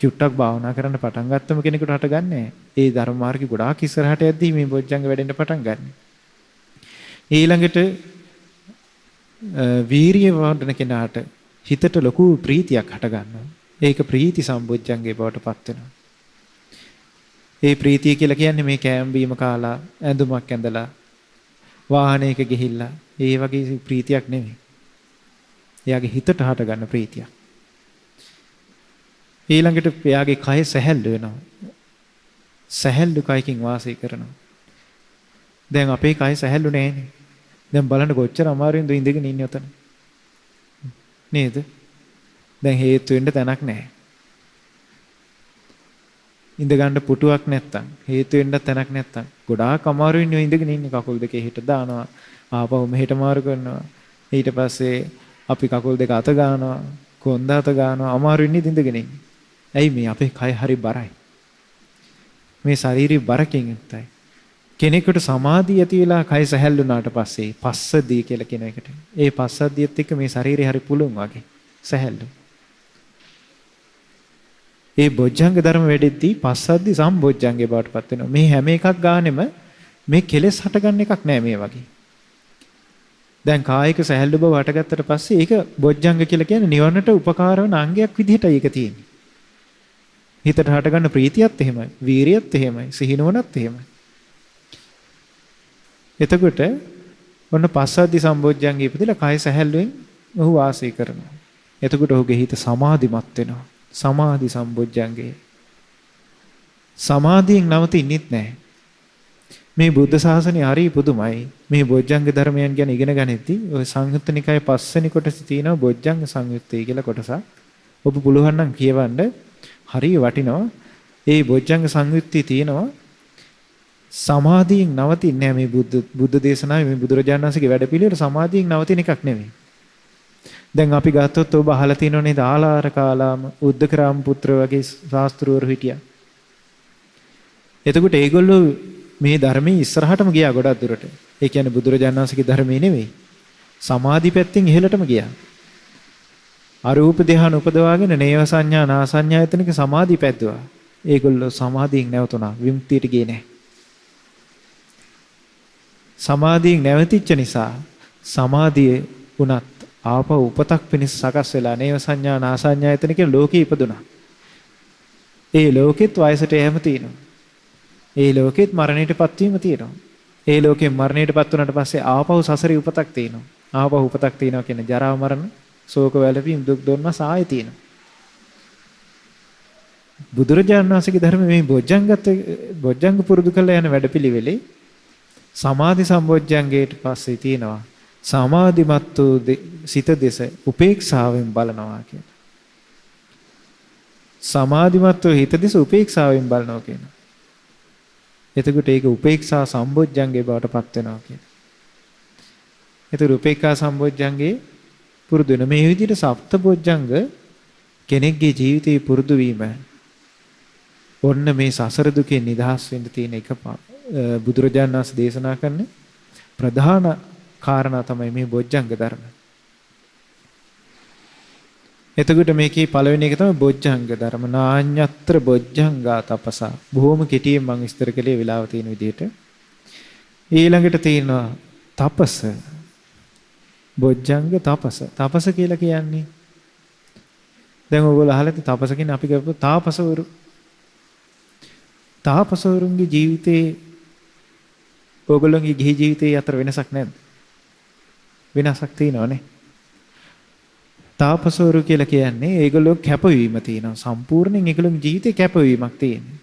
චුට්ටක් භාවනා කරන්න පටන් ගත්තම කෙනෙකුට හටගන්නේ ඒ ධර්ම මාර්ගය ගොඩාක් ඉස්සරහට යද්දී මේ බොජ්ජංග වැඩෙන්න පටන් ගන්න. ඊළඟට වීරිය වඩන කෙනාට හිතට ලොකු ප්‍රීතියක් හට ගන්නවා. ඒක ප්‍රීති සම්බොජ්ජංගේ බවට පත් වෙනවා. ඒ ප්‍රීතිය කියලා කියන්නේ මේ කෑම බීම කාලා ඇඳුමක් ඇඳලා වාහනයක ගිහිල්ලා ඒ වගේ ප්‍රීතියක් නෙමෙයි. එයාගේ හිතට හට ගන්න ප්‍රීතියක්. ඊළඟට එයාගේ කය සැහැල්ලු වෙනවා. සැහැල්ලු කයකින් වාසය කරනවා. දැන් අපේ කය සැහැල්ලු නෑනේ. දැන් බලන්න කොච්චර අමාරුවෙන්ද ඉඳගෙන ඉන්නේ ඔතන. නේද? දැන් හේතු වෙන්න තැනක් නැහැ. ඉඳ ගන්න පුටුවක් නැත්තම් හේතු වෙන්න තැනක් නැත්තම් ගොඩාක් අමාරුවෙන් ඉඳගෙන ඉන්නේ. කකුල් දෙක එහෙට දානවා ආපහු මෙහෙට මාරු කරනවා. ඊට පස්සේ අපි කකුල් දෙක අත ගන්නවා කොන්ද අත ගන්නවා අමාරුවෙන් ඉඳගෙන ඉන්නේ. ඇයි මේ අපේ කය හරි බරයි. මේ ශාරීරික බරකින් යුක්තයි. කෙනෙකුට සමාධිය ඇති වෙලා කය සැහැල්ලුනාට පස්සේ පස්සද්ධිය කියලා කියන එකට. ඒ පස්සද්ධියත් එක්ක මේ ශරීරය හරි පුළුන් වගේ සැහැල්ලු. ඒ බොජ්ජංග ධර්ම වැඩෙද්දී පස්සද්ධි සම්බොජ්ජංගේ බවට පත් වෙනවා. මේ හැම එකක් ගානෙම මේ කෙලෙස් හටගන්න එකක් නෑ මේ වගේ. දැන් කායික සැහැල්ලු බව හටගත්තට පස්සේ ඒක බොජ්ජංග කියලා කියන්නේ නිවනට උපකාර වන අංගයක් විදිහටයි ඒක තියෙන්නේ. හිතට හටගන්න ප්‍රීතියත් එහෙමයි, වීරියත් එහෙමයි, සිහිනුවණත් එහෙමයි. එතකොට ඔන්න පස්සද්ධි සම්බොජ්ජංගේ ඉපදලා කය සැහැල්ලුවෙන් ඔහු වාසය කරනවා. එතකොට ඔහුගේ හිත සමාධිමත් වෙනවා. සමාධි සම්බොජ්ජංගේ. සමාධියෙන් නවතින්නෙත් නැහැ. මේ බුද්ධ ශාසනය හරි පුදුමයි. මේ බොජ්ජංග ධර්මයන් ගැන ඉගෙන ගනිද්දී ඔය සංයුත්ත නිකායේ 5 වෙනි කොටසේ තියෙනවා බොජ්ජංග සංයුත්තේ කියලා කොටසක්. ඔබ පුළුවන් නම් කියවන්න හරිය වටිනවා. ඒ බොජ්ජංග සංයුත්තේ තියෙනවා සමාධියෙන් නවතින්නේ නැහැ මේ බුද්ධ දේශනාවේ මේ බුදුරජාණන් වහන්සේගේ වැඩපිළිවෙල සමාධියෙන් නවතින එකක් නෙවෙයි. දැන් අපි ගත්තොත් ඔබ අහලා තියෙනව නේද ආලාර කාලාම උද්දකරාම පුත්‍ර වගේ ශාස්ත්‍රවරු හිටියා. එතකොට ඒගොල්ලෝ මේ ධර්මයේ ඉස්සරහටම ගියා ගොඩක් දුරට. ඒ කියන්නේ බුදුරජාණන් වහන්සේගේ ධර්මයේ නෙවෙයි. සමාධි පැත්තෙන් ඉහළටම ගියා. අරූප ධ්‍යාන උපදවාගෙන නේව සංඥා නා සංඥායතනික සමාධි පැද්දුවා. ඒගොල්ලෝ සමාධියෙන් නැවතුණා. විමුක්තියට ගියේ නැහැ. සමාධියෙන් නැවතිච්ච නිසා සමාධියේ උනත් ආපහු උපතක් පිණිස සකස් වෙලා නේව සංඥා නා සංඥායතනික ලෝකෙ ඉපදුනා. ඒ ලෝකෙත් වයසට යෑම තියෙනවා. ඒ ලෝකෙත් මරණයටපත් වීම තියෙනවා. ඒ ලෝකෙන් මරණයටපත් වුණාට පස්සේ ආපහු සසරේ උපතක් තියෙනවා. ආපහු උපතක් තියෙනවා කියන්නේ ජරා මරණ, ශෝක වැළපීම්, දුක් දොම්නස් ආයෙ තියෙනවා. බුදුරජාණන් වහන්සේගේ ධර්ම මේ බොජ්ජංග පුරුදු කළ යන වැඩපිළිවෙලේ සමාධි සම්බොජ්ජංගයට පස්සේ තියෙනවා සමාධිමත් වූ සිත දෙස උපේක්ෂාවෙන් බලනවා කියන. සමාධිමත් වූ හිත දෙස උපේක්ෂාවෙන් බලනවා කියන. එතකොට ඒක උපේක්ෂා සම්බොජ්ජංගේ බවට පත් වෙනවා කියන. ඒතර උපේක්ෂා සම්බොජ්ජංගේ පුරුදු වෙන මේ විදිහට සප්තබොජ්ජංග කෙනෙක්ගේ ජීවිතේ පුරුදු වීම ඔන්න මේ සසර දුකෙන් නිදහස් වෙන්න තියෙන බුදුරජාණන් වහන්සේ දේශනා කරන ප්‍රධාන කාරණා තමයි මේ බොජ්ජංග ධර්ම. එතකොට මේකේ පළවෙනි එක තමයි බොජ්ජංග ධර්ම. නාඤ්ඤත්‍ර බොජ්ජංගා තපසා. බොහොම කෙටියෙන් මම විස්තර කළේ වෙලාව තියෙන විදිහට. ඊළඟට තියෙනවා තපස. බොජ්ජංග තපස. තපස කියලා කියන්නේ දැන් ඔයගොල්ලෝ අහලා තියෙන තපස කියන්නේ අපි කරපු තාපසවරු. තාපසවරුන්ගේ ජීවිතේ ඔයගොල්ලෝගේ ගිහි ජීවිතේ අතර වෙනසක් නැද්ද? වෙනසක් තියෙනවනේ. තාපසවරු කියලා කියන්නේ ඒගොල්ලෝ කැපවීම තියෙනවා. සම්පූර්ණයෙන් ඒගොල්ලෝගේ ජීවිතේ කැපවීමක් තියෙනවා.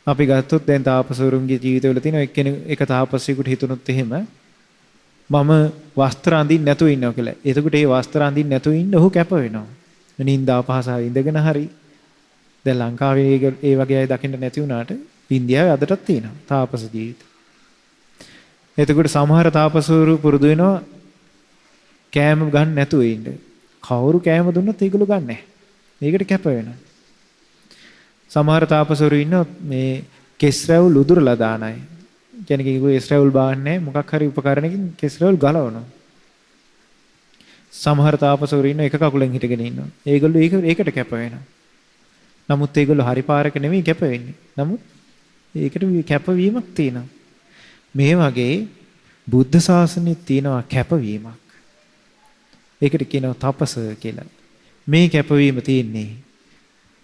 අපි ගත්තොත් දැන් තාපසවරුන්ගේ ජීවිතවල තියෙන එක තාපසයෙකුට හිතුනොත් එහෙම මම වස්ත්‍ර අඳින්න නැතුව ඉන්නවා කියලා. එතකොට ඒ වස්ත්‍ර අඳින්න නැතුව ඉන්න ඔහු කැප වෙනවා. නින්දා පහසාව ඉඳගෙන හරි. දැන් ලංකාවේ ඒ වගේ අය දකින්න නැති වුණාට ඉන්දියාවේ අදටත් තියෙනවා තාපස ජීවිත. එතකොට සමහර තාපසවරු පුරුදු වෙනවා කෑම ගන්න නැතුව ඉන්න. කවුරු කෑම දුන්නත් ඒගොල්ලෝ ගන්න නැහැ. ඒකට කැප වෙනවා. සමහර තාපසවරු ඉන්නවා මේ කෙස් රැවුල් උදුරලා දාන අය. කියන්නේ ඒගොල්ලෝ කෙස් රැවුල් බාන්නේ මොකක් හරි උපකරණකින් කෙස් රැවුල් ගලවනවා. සමහර තාපසවරු ඉන්නවා එක කකුලෙන් හිටගෙන ඉන්නවා. ඒගොල්ලෝ ඒකට කැප වෙනවා. නමුත් ඒගොල්ලෝ හරි පාරක නෙමෙයි කැප වෙන්නේ. නමුත් ඒකට කැපවීමක් තියෙනවා. මේ වගේ බුද්ධ ශාසනයේ තියෙනවා කැපවීමක්. ඒකට කියනවා තපස කියලා. මේ කැපවීම තියෙන්නේ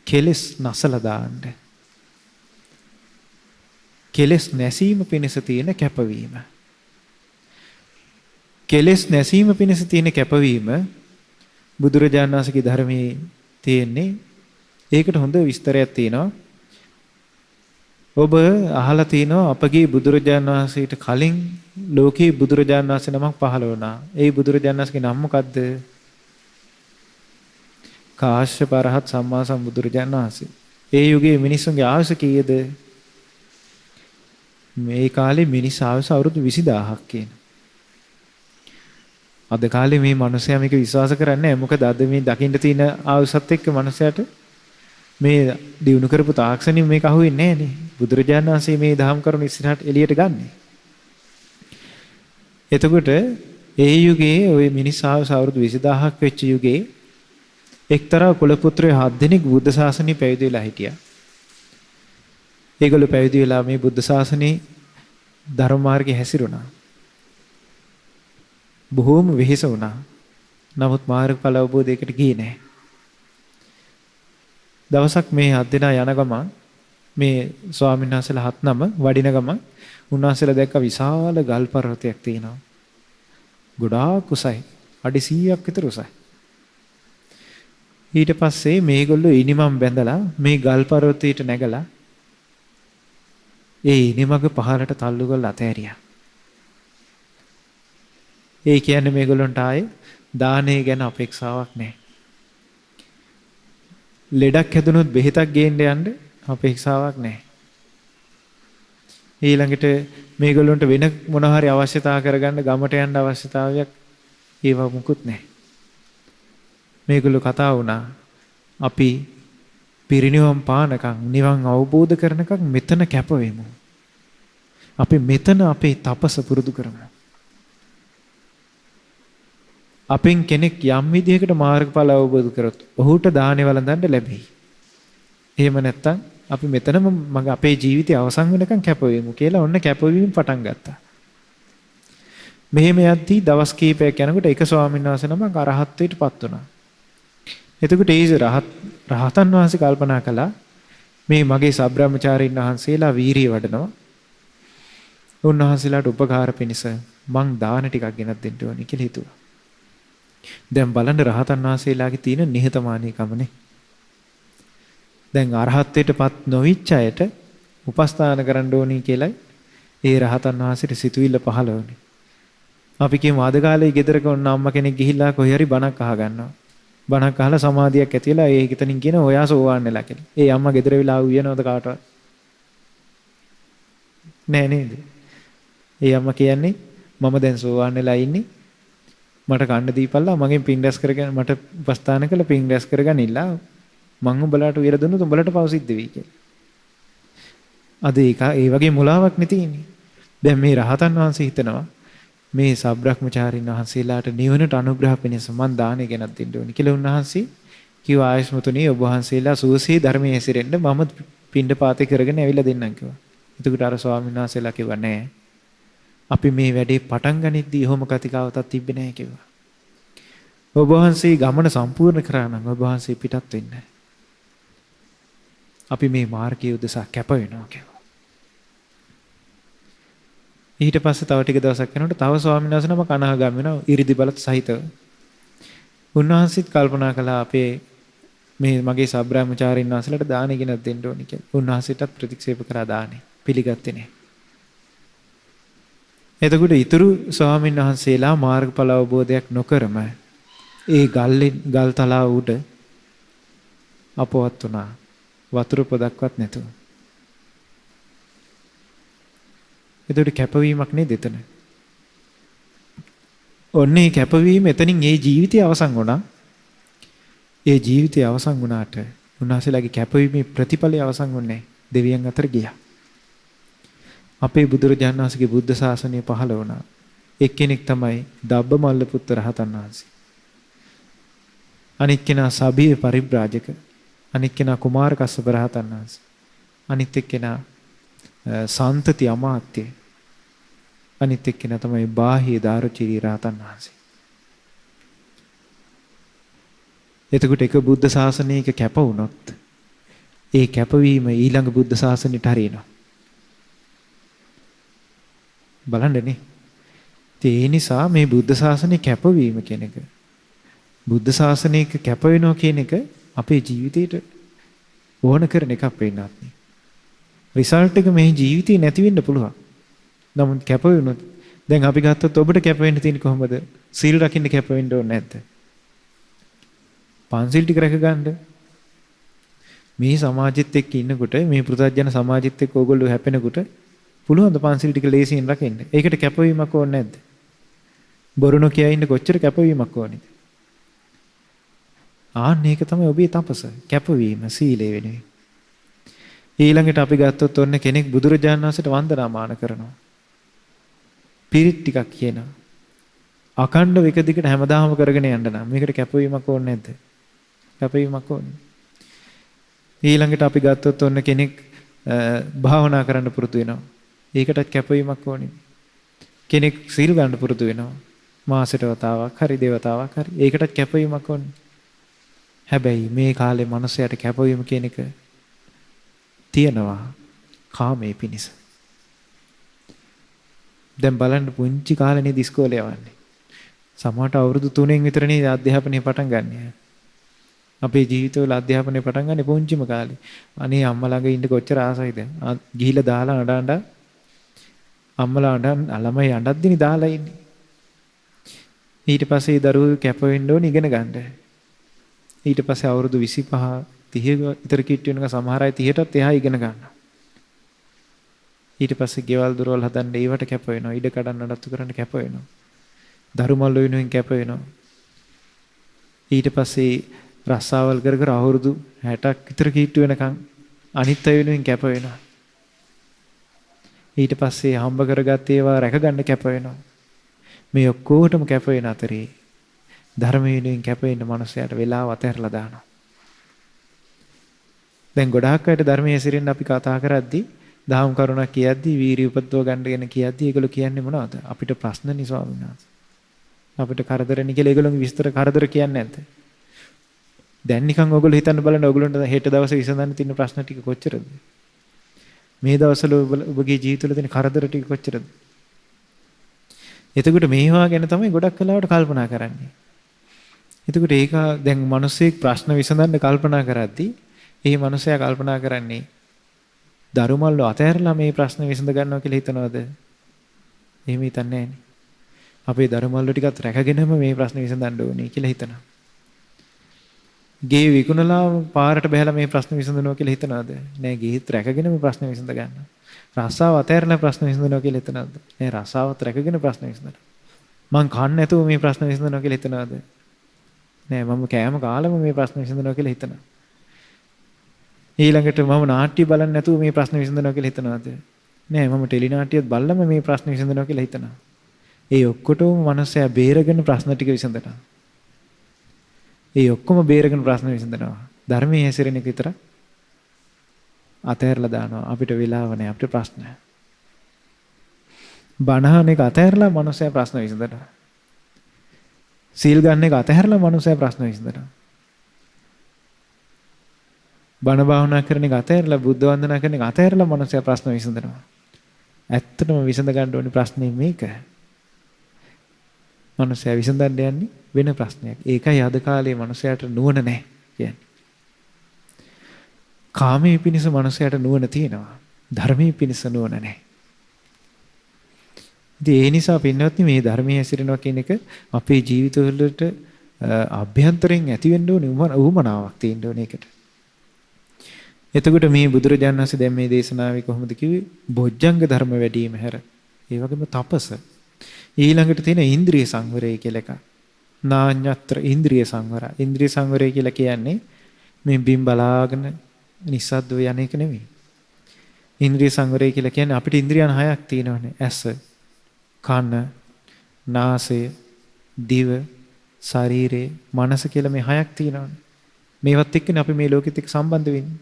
කෙලස් නැසලා දාන්න. කෙලස් නැසීම පිණිස තියෙන කැපවීම. කෙලස් නැසීම පිණිස තියෙන කැපවීම බුදුරජාණන් වහන්සේගේ ධර්මයේ තියෙන්නේ. ඒකට හොඳ විස්තරයක් තියෙනවා. ඔබ අහලා තිනවා අපගේ බුදුරජාණන් වහන්සේට කලින් ලෝකේ බුදුරජාණන් වහන්සේ නමක් පහළ වුණා. ඒ බුදුරජාණන් වහන්සේගේ නම මොකද්ද? කාශ්‍යප රහත් සම්මා සම්බුදුරජාණන් වහන්සේ. ඒ යුගයේ මිනිස්සුන්ගේ ආයුෂ කීයද? මේ කාලේ මිනිස් ආයුෂ අවුරුදු 20000ක් කියන. අද කාලේ මේ මිනිස්සයා මේක විශ්වාස කරන්නේ නැහැ. මොකද අද මේ දකින්න තියෙන ආයුෂත් එක්ක මිනිස්සයාට මේ දිනු කරපු තාක්ෂණිය මේක අහුවෙන්නේ නැහැ නේ. බුදුරජාණන් වහන්සේ මේ දහම් කරුණු ඉස්සරහට එළියට ගන්න. එතකොට ඒ යුගයේ ওই මිනිස් ආයුෂ අවුරුදු 20000ක් වෙච්ච යුගයේ එක්තරා කුල පුත්‍රයෝ 7 දෙනෙක් බුද්ධ ශාසනය පැවිදි වෙලා හිටියා. ඒගොල්ලෝ පැවිදි වෙලා මේ බුද්ධ ශාසනයේ ධර්ම මාර්ගේ හැසිරුණා. බොහෝම වෙහෙස වුණා. නමුත් මාර්ගඵල අවබෝධයකට ගියේ නැහැ. දවසක් මේ 7 දෙනා යන ගමන් මේ ස්වාමීන් වහන්සේලා 7 නම වඩින ගමන් උන්වහන්සේලා දැක්ක විශාල ගල් පර්වතයක් තියෙනවා. ගොඩාක් උසයි. අඩි 100ක් විතර උසයි. ඊට පස්සේ මේගොල්ලෝ ඉනිමම් බැඳලා මේ ගල් පර්වතයට නැගලා ඒ ඉනිමග පහළට තල්ලු කරලා අතෑරියා. ඒ කියන්නේ මේගොල්ලන්ට ආයේ දානේ ගැන අපේක්ෂාවක් නැහැ. ලෙඩක් හැදුනොත් බෙහෙතක් ගේන්න යන්න අපේක්ෂාවක් නැහැ. ඊළඟට මේගොල්ලන්ට වෙන මොන හරි අවශ්‍යතාව කරගන්න ගමට යන්න අවශ්‍යතාවයක් ඒව මුකුත් නැහැ. මේගොල්ලෝ කතා වුණා අපි පිරිනිවන් පානකම් නිවන් අවබෝධ කරනකම් මෙතන කැප වෙමු. අපි මෙතන අපේ තපස පුරුදු කරමු. අපෙන් කෙනෙක් යම් විදිහකට මාර්ගඵල අවබෝධ කරොත් ඔහුට දානේ වළඳන්න ලැබෙයි. එහෙම නැත්නම් අපි මෙතනම අපේ ජීවිතය අවසන් වෙනකන් කැප වෙමු කියලා ඔන්න කැපවීම පටන් ගත්තා. මෙහෙම යද්දී දවස් කීපයක් යනකොට එක ස්වාමීන් වහන්සේ නමක් අරහත්ත්වයටපත් වුණා. එතකොට ඒ රහතන් වහන්සේ කල්පනා කළා මේ මගේ සබ්‍රාහ්මචාරීන් වහන්සේලා වීරිය වඩනවා. උන්වහන්සේලාට උපකාර පිණිස මං දාන ටිකක් ගෙනත් දෙන්න ඕනේ කියලා හිතුවා. දැන් බලන්න රහතන් වහන්සේලාගේ තියෙන නිහතමානීකමනේ. දැන් අරහත්ත්වයටපත් නොවිච්ච අයට උපස්ථාන කරන්න ඕනි කියලායි ඒ රහතන් වහන්සේට සිතුවිල්ල පහළ වුණේ. අපි කියමු අද කාලේ ගෙදරක ඔන්න අම්මා කෙනෙක් ගිහිල්ලා කොහේ හරි බණක් අහ ගන්නවා. බණක් අහලා සමාධියක් ඇති වෙලා ඒ හිතනින් කියන ඔයා සෝවාන් වෙලා කියලා. ඒ අම්මා ගෙදර වෙලා උයනවද කාටවත්? නෑ නේද? ඒ අම්මා කියන්නේ මම දැන් සෝවාන් වෙලා ඉන්නේ. මට කන්න දීපල්ලා මගෙන් පින් රැස් කරගෙන මට උපස්ථාන කළ පින් රැස් කරගනිලා මං උඹලාට උයර දුන්නොත් උඹලට පව සිද්ධ වෙයි කියලා. අද ඒක ඒ වගේ මුලාවක් නේ තියෙන්නේ. දැන් මේ රහතන් වහන්සේ හිතනවා මේ සබ්‍රහ්මචාරින් වහන්සේලාට නිවනට අනුග්‍රහ පිණිස මන් දානෙ ගෙනත් දෙන්න ඕනි කියලා උන්වහන්සේ කිව්වා ආයස්මතුනි ඔබ වහන්සේලා සුවසේ ධර්මයේ හැසිරෙන්න මම පින්ඩ පාතේ කරගෙන ඇවිල්ලා දෙන්නම් කිව්වා. එතකොට අර ස්වාමීන් වහන්සේලා කිව්වා නෑ. අපි මේ වැඩේ පටන් ගනිද්දී ඔහොම කතිකාවතක් තිබ්බේ නෑ කිව්වා. ඔබ වහන්සේ ගමන සම්පූර්ණ කරා නම් ඔබ වහන්සේ පිටත් වෙන්නේ. අපි මේ මාර්ගයේ උදෙසා කැප වෙනවා කිව්වා. ඊට පස්සේ තව ටික දවසක් යනකොට තව ස්වාමීන් වහන්සේ නම කනහගම් වෙනවා ඉරිදි බලත් සහිතව. උන්වහන්සේත් කල්පනා කළා අපේ මේ මගේ සබ්‍රාහ්මචාරින් වහන්සේලාට දානෙ ගෙනත් දෙන්න ඕනි කියලා. උන්වහන්සේටත් ප්‍රතික්ෂේප කරා දානෙ. පිළිගත්තේ නැහැ. එතකොට ඊතුරු ස්වාමීන් වහන්සේලා මාර්ගඵල අවබෝධයක් නොකරම ඒ ගල් තලාව උඩ අපවත් වුණා. වතුර පොදක්වත් නැතුව. එතකොට කැපවීමක් නේද එතන? ඔන්නේ කැපවීම එතනින් ඒ ජීවිතය අවසන් වුණා. ඒ ජීවිතය අවසන් වුණාට උන්වහන්සේලාගේ කැපවීමේ ප්‍රතිඵලය අවසන් වුණේ දෙවියන් අතර ගියා. අපේ බුදුරජාණන් වහන්සේගේ බුද්ධ ශාසනය පහළ වුණා. එක්කෙනෙක් තමයි දබ්බමල්ල පුත්ත රහතන් වහන්සේ. අනික් කෙනා සබියේ පරිබ්‍රාජක. අනික් කෙනා කුමාර කස්සප රහතන් වහන්සේ. අනිත් එක්කෙනා සාන්තති අමාත්‍ය. අනිත් එක්කෙනා තමයි බාහ්‍ය දාරුචිරි රහතන් වහන්සේ. එතකොට එක බුද්ධ ශාසනයක කැප වුණොත් ඒ කැපවීම ඊළඟ බුද්ධ ශාසනයට හරියනවා. බලන්නනේ. ඒ නිසා මේ බුද්ධ ශාසනයේ කැපවීම කියන එක බුද්ධ ශාසනයක කැප වෙනවා කියන එක අපේ ජීවිතේට ඕන කරන එකක් වෙන්නත් නේ. රිසල්ට් එක මේ ජීවිතේ නැති වෙන්න පුළුවන්. නමුත් කැප වෙනොත් දැන් අපි ගත්තොත් ඔබට කැප වෙන්න තියෙන්නේ කොහොමද? සීල් රකින්න කැප වෙන්න ඕනේ නැද්ද? පන්සිල් ටික රැක ගන්න. මේ සමාජෙත් එක්ක ඉන්නකොට මේ පෘථග්ජන සමාජෙත් එක්ක ඕගොල්ලෝ හැපෙනකොට පුළුවන් ද පන්සිල් ටික ලේසියෙන් රකින්න? ඒකට කැපවීමක් ඕනේ නැද්ද? බොරු නොකිය ඉන්න කොච්චර කැපවීමක් ඕනේද? ආන්න ඒක තමයි ඔබේ තපස. කැපවීම සීලය වෙනුවෙන්. ඊළඟට අපි ගත්තොත් ඔන්න කෙනෙක් බුදුරජාණන් වහන්සේට වන්දනාමාන කරනවා. පිරිත් ටිකක් කියනවා. අකණ්ඩව එක දිගට හැමදාම කරගෙන යන්න නම් මේකට කැපවීමක් ඕනේ නැද්ද? කැපවීමක් ඕනේ. ඊළඟට අපි ගත්තොත් ඔන්න කෙනෙක් භාවනා කරන්න පුරුදු වෙනවා. ඒකටත් කැපවීමක් ඕනේ. කෙනෙක් සීල් ගන්න පුරුදු වෙනවා. මාසෙට වතාවක් හරි දෙවතාවක් හරි ඒකටත් කැපවීමක් ඕනේ. හැබැයි මේ කාලේ මිනිසයාට කැපවීම කියන එක තියනවා කාමයේ පිනිස. දැන් බලන්න පුංචි කාලේනේ ඉස්කෝලේ යවන්නේ. සමහරට අවුරුදු 3න් විතරනේ අධ්‍යාපනය පටන් ගන්න. අපේ ජීවිතවල අධ්‍යාපනය පටන් ගන්නේ පුංචිම කාලේ. අනේ අම්මා ළඟ ඉන්න කොච්චර ආසයිද? ගිහිලා දාලා අඬ අම්මලා ළමයි අඬද්දිනේ දාලා ඉන්නේ. ඊට පස්සේ දරුවෝ කැප වෙන්න ඕනේ ඉගෙන ගන්න. ඊට පස්සේ අවුරුදු 25 30 විතර කිට්ටු වෙනක සමහර අය 30ටත් එහා ඉගෙන ගන්නවා. ඊට පස්සේ ගෙවල් දොරවල් හදන්න ඒවට කැප වෙනවා. ඉඩ කඩන්න නඩත්තු කරන්න කැප වෙනවා. දරුමල් වෙනුවෙන් කැප වෙනවා. ඊට පස්සේ රස්සාවල් කර කර අවුරුදු 60ක් විතර කිට්ටු වෙනකන් අනිත් අය වෙනුවෙන් කැප වෙනවා. ඊට පස්සේ හම්බ කරගත්ත ඒවා රැකගන්න කැප වෙනවා. මේ ඔක්කොටම කැප වෙන අතරේ ධර්ම වෙනුවෙන් කැප වෙන්න මනුස්සයාට වෙලාව අතහැරලා දානවා. දැන් ගොඩාක් අයට ධර්මයේ හැසිරෙන්න අපි කතා කරද්දී දහම් කරුණක් කියද්දී වීරිය උපදව ගන්නගෙන කියද්දී ඒගොල්ලෝ කියන්නේ මොනවද? අපිට ප්‍රශ්නනේ ස්වාමීන් වහන්සේ. අපිට කරදරනේ කියලා ඒගොල්ලෝගේ විස්තර කරදර කියන්නේ නැද්ද? දැන් නිකන් ඔයගොල්ලෝ හිතන්න බලන්න ඔයගොල්ලන්ට හෙට දවසේ විසඳන්න තියෙන ප්‍රශ්න ටික කොච්චරද? මේ දවස්වල ඔබගේ ජීවිතවල තියෙන කරදර ටික කොච්චරද? එතකොට මේවා ගැන තමයි ගොඩක් වෙලාවට කල්පනා කරන්නේ. එතකොට ඒක දැන් මිනිස්සෙක් ප්‍රශ්න විසඳන්න කල්පනා කරද්දී ඒ මිනිසයා කල්පනා කරන්නේ දරුමල්ල අතහැරලා මේ ප්‍රශ්න විසඳ ගන්නවා කියලා හිතනවද? එහෙම හිතන්නේ නැහැ. අපේ දරුමල්ල ටිකත් රැකගෙනම මේ ප්‍රශ්න විසඳන්න ඕනේ කියලා හිතනවා. ගේ විකුණලා පාරට බහැලා මේ ප්‍රශ්න විසඳනවා කියලා හිතනවද? නෑ ගේත් රැකගෙන මේ ප්‍රශ්න විසඳ ගන්නවා. රස්සාව අතහැරලා ප්‍රශ්න විසඳනවා කියලා හිතනවද? නෑ රස්සාවත් රැකගෙන ප්‍රශ්න විසඳනවා. මං කන්න නැතුව මේ ප්‍රශ්න විසඳනවා කියලා හිතනවද? නෑ මම කෑම කාලම මේ ප්‍රශ්න විසඳනවා කියලා හිතනවා. ඊළඟට මම නාට්‍ය බලන්නේ නැතුව මේ ප්‍රශ්න විසඳනවා කියලා හිතනවාද? නෑ මම ටෙලි නාට්‍යයක් බලලම මේ ප්‍රශ්න විසඳනවා කියලා හිතනවා. ඒ ඔක්කොටම මනුස්සයා බේරගෙන ප්‍රශ්න ටික විසඳනවා. ඒ ඔක්කොම බේරගෙන ප්‍රශ්න විසඳනවා. ධර්මයේ හැසිරෙන එක විතර අතහැරලා දානවා. අපිට වෙලාව නැහැ අපිට ප්‍රශ්න. බණහන එක අතහැරලා මනුස්සයා ප්‍රශ්න විසඳනවා. සීල් ගන්න එක අතහැරලා මනුස්සයා ප්‍රශ්න විසඳනවා. බණ භාවනා කරන එක අතහැරලා බුද්ධ වන්දනා කරන එක අතහැරලා මනුස්සයා ප්‍රශ්න විසඳනවා. ඇත්තටම විසඳ ගන්න ඕනේ ප්‍රශ්නේ මේක. මනුස්සයා විසඳන්න යන්නේ වෙන ප්‍රශ්නයක්. ඒකයි අද කාලේ මනුස්සයාට නුවණ නැහැ කියන්නේ. කාමයේ පිනිස මනුස්සයාට නුවණ තියෙනවා. ධර්මයේ පිනිස නුවණ නැහැ. ඉතින් ඒ නිසා පින්වත්නි මේ ධර්මයේ හැසිරෙනවා කියන එක අපේ ජීවිතවලට අභ්‍යන්තරයෙන් ඇති වෙන්න ඕනේ උවමනාවක් තියෙන්න ඕනේ ඒකට. එතකොට මේ බුදුරජාණන් වහන්සේ දැන් මේ දේශනාවේ කොහොමද කිව්වේ? බොජ්ජංග ධර්ම වැඩිම හැර. ඒ වගේම තපස. ඊළඟට තියෙන ඉන්ද්‍රිය සංවරය කියලා එකක්. නාඤ්ඤත්‍ර ඉන්ද්‍රිය සංවර. ඉන්ද්‍රිය සංවරය කියලා කියන්නේ මේ බිම් බලාගෙන නිස්සද්දව යන එක නෙමෙයි. ඉන්ද්‍රිය සංවරය කියලා කියන්නේ අපිට ඉන්ද්‍රියන් 6ක් තියෙනවානේ. ඇස, කන, නාසය, දිව, ශරීරය, මනස කියලා මේ 6ක් තියෙනවානේ. මේවත් එක්කනේ අපි මේ ලෝකෙත් එක්ක සම්බන්ධ වෙන්නේ.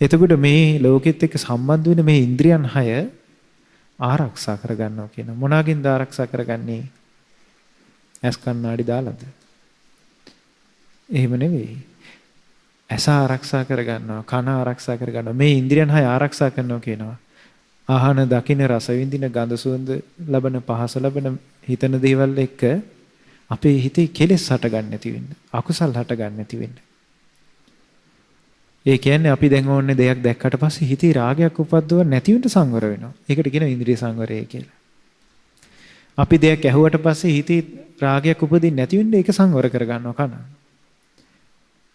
එතකොට මේ ලෝකෙත් එක්ක සම්බන්ධ වෙන මේ ඉන්ද්‍රියන් 6 ආරක්ෂා කරගන්නවා කියන මොනවාකින්ද ආරක්ෂා කරගන්නේ? ඇස් කණ්ණාඩි දාලාද? එහෙම නෙවෙයි. ඇස ආරක්ෂා කරගන්නවා, කන ආරක්ෂා කරගන්නවා. මේ ඉන්ද්‍රියන් 6 ආරක්ෂා කරනවා කියනවා. ආහන, දකින, රස විඳින, ගඳ සුවඳ ලබන, පහස ලබන, හිතන දේවල් එක්ක අපේ හිතේ කෙලෙස් හටගන්න නැති වෙන්න, අකුසල් හටගන්න නැති වෙන්න. ඒ කියන්නේ අපි දැන් ඕනේ දෙයක් දැක්කට පස්සේ හිතේ රාගයක් උපද්දව නැති වෙන්න සංවර වෙනවා. ඒකට කියනවා ඉන්ද්‍රිය සංවරය කියලා. අපි දෙයක් ඇහුවට පස්සේ හිතේ රාගයක් උපදින්නේ නැති වෙන්න ඒක සංවර කරගන්නවා කන.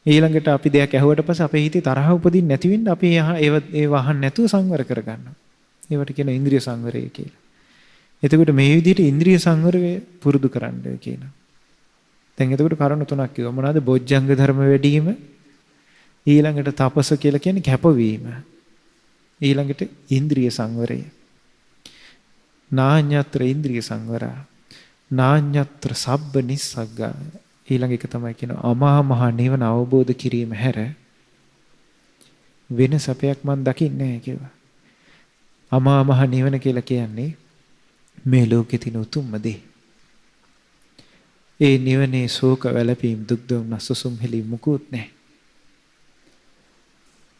ඊළඟට අපි දෙයක් ඇහුවට පස්සේ අපේ හිතේ තරහ උපදින්නේ නැති වෙන්න අපි ඒ වහන්න නැතුව සංවර කරගන්නවා. ඒවට කියනවා ඉන්ද්‍රිය සංවරය කියලා. එතකොට මේ විදිහට ඉන්ද්‍රිය සංවරය පුරුදු කරන්න කියනවා. දැන් එතකොට කරුණු තුනක් කිව්වා. මොනවාද? බොජ්ජංග ධර්ම වැඩිම, ඊළඟට තපස කියලා කියන්නේ කැපවීම, ඊළඟට ඉන්ද්‍රිය සංවරය. නාඤ්ඤත්‍ර ඉන්ද්‍රිය සංවර, නාඤ්ඤත්‍ර සබ්බ නිස්සග්ග. ඊළඟ එක තමයි කියනවා අමා මහ නිවන අවබෝධ කිරීම හැර වෙන සැපයක් මන් දකින්නේ නැහැ කියලා. අමා මහ නිවන කියලා කියන්නේ මේ ලෝකේ තියෙන උතුම්ම දේ. ඒ නිවනේ ශෝක වැළපීම් දුක් දුම්නස් සුසුම් හෙලි මුකුත් නැහැ.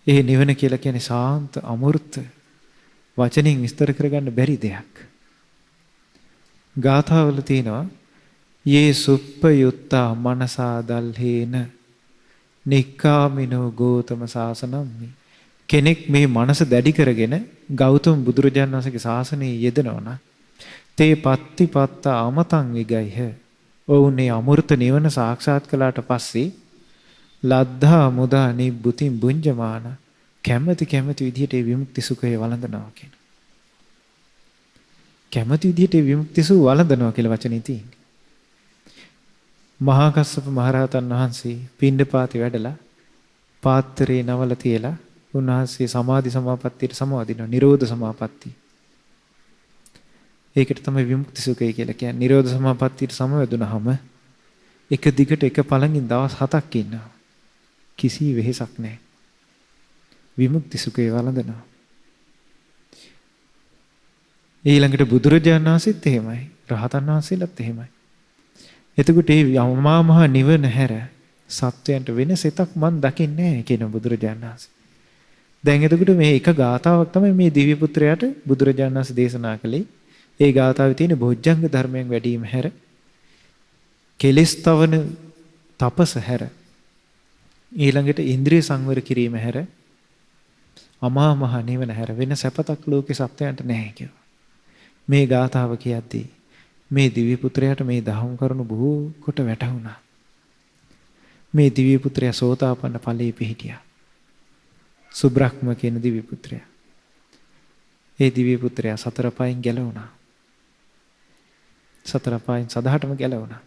ඒ නිවන කියලා කියන්නේ සාන්ත අමෘත වචනින් විස්තර කරගන්න බැරි දෙයක්. ගාථාවල තියෙනවා යේ සුප්පයුත්තා මනසා දල්හේන නික්කාමිනෝ ගෝතම සාසනම්මි. කෙනෙක් මේ මනස දැඩි කරගෙන ගෞතම බුදුරජාණන් වහන්සේගේ ශාසනයේ යෙදෙනවා නම් තේ පත්ති පත්තා අමතං විගයිහ. ඔවුනේ අමෘත නිවන සාක්ෂාත් කළාට පස්සේ ලද්ධා මුදා නිබ්බුතින් බුඤ්ජමාන කැමැති විදිහට ඒ විමුක්ති සුඛය වළඳනවා කියන. කැමැති විදිහට ඒ විමුක්ති සුඛ වළඳනවා කියලා වචනේ තියෙන්නේ. මහා කස්සප මහරහතන් වහන්සේ පිණ්ඩපාතේ වැඩලා පාත්‍රේ නවල තියලා උන්වහන්සේ සමාධි සමාපත්තියට සමවදිනවා. නිරෝධ සමාපත්තිය. ඒකට තමයි විමුක්ති සුඛය කියලා කියන්නේ. නිරෝධ සමාපත්තියට සමවැදුනහම එක දිගට එක පළඟින් දවස් 7ක් ඉන්නවා. කිසි වෙහෙසක් නැහැ. විමුක්ති සුඛය වළඳනවා. ඊළඟට බුදුරජාණන් වහන්සේත් එහෙමයි. රහතන් වහන්සේලාත් එහෙමයි. එතකොට මේ අමා මහ නිවන හැර සත්වයන්ට වෙන සිතක් මන් දකින්නේ නැහැ කියන බුදුරජාණන් වහන්සේ. දැන් එතකොට මේ එක ගාතාවක් තමයි මේ දිව්‍ය පුත්‍රයාට බුදුරජාණන් වහන්සේ දේශනා කළේ. ඒ ගාතාවේ තියෙන බොජ්ජංග ධර්මයන් වැඩිම හැර කෙලෙස් තවන තපස හැර ඊළඟට ඉන්ද්‍රිය සංවර කිරීම හැර අමා මහ නිවන හැර වෙන සැපතක් ලෝකේ සත්‍යයන්ට නැහැ කියලා. මේ ගාතාව කියද්දී මේ දිව්‍ය පුත්‍රයාට මේ දහම් කරුණු බොහෝ කොට වැටහුණා. මේ දිව්‍ය පුත්‍රයා සෝතාපන්න ඵලයේ පිහිටියා. සුබ්‍රහ්ම කියන දිව්‍ය පුත්‍රයා. ඒ දිව්‍ය පුත්‍රයා සතර පයින් ගැලවුණා. සතර පයින් සදහටම ගැලවුණා.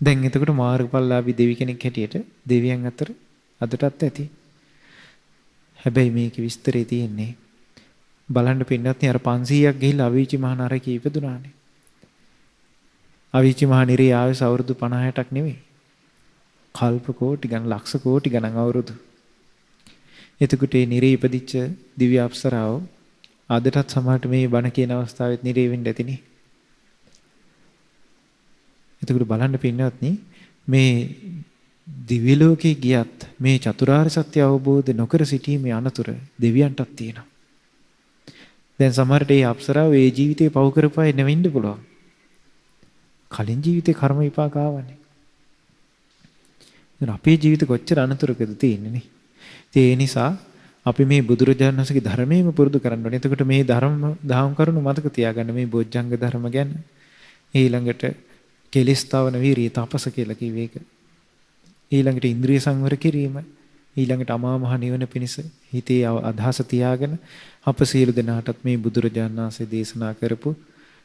දැන් එතකොට මාර්ගඵලලාභී දෙවි කෙනෙක් හැටියට දෙවියන් අතර අදටත් ඇති. හැබැයි මේකේ විස්තරේ තියෙන්නේ බලන්න පින්නත් නේ අර 500ක් ගිහිල්ලා අවීචි මහ නරකේ ඉපදුනානේ. අවීචි මහ නිරේ ආයුෂ අවුරුදු 50-60ක් නෙවෙයි. කල්ප කෝටි ගණන් ලක්ෂ කෝටි ගණන් අවුරුදු. එතකොට මේ නිරේ ඉපදිච්ච දිව්‍ය අප්සරාව අදටත් සමහරට මේ බණ කියන අවස්ථාවෙත් නිරේ වෙන්න ඇතිනේ. එතකොට බලන්න පින්නත්නි මේ දිව්‍ය ලෝකේ ගියත් මේ චතුරාර්ය සත්‍ය අවබෝධ නොකර සිටීමේ අනතුර දෙවියන්ටත් තියෙනවා. දැන් සමහරට මේ අප්සරාව ඒ ජීවිතේ පව් කරපුවා නෙවෙන්න පුළුවන්. කලින් ජීවිතේ කර්ම විපාක ආවනේ. දැන් අපේ ජීවිත කොච්චර අනතුරකද තියෙන්නේ නේ. ඒ නිසා අපි මේ බුදුරජාණන් වහන්සේගේ ධර්මයේම පුරුදු කරන්න ඕනේ. එතකොට මේ දහම් කරුණු මතක තියාගන්න මේ බොජ්ජංග ධර්ම ගැන. ඊළඟට කෙලිස්තාවන වීරිය තපස කියලා කිව්වේ ඒක. ඊළඟට ඉන්ද්‍රිය සංවර කිරීම. ඊළඟට අමා මහ නිවන පිණිස හිතේ අදහස තියාගෙන අප සියලු දෙනාටත් මේ බුදුරජාණන් වහන්සේ දේශනා කරපු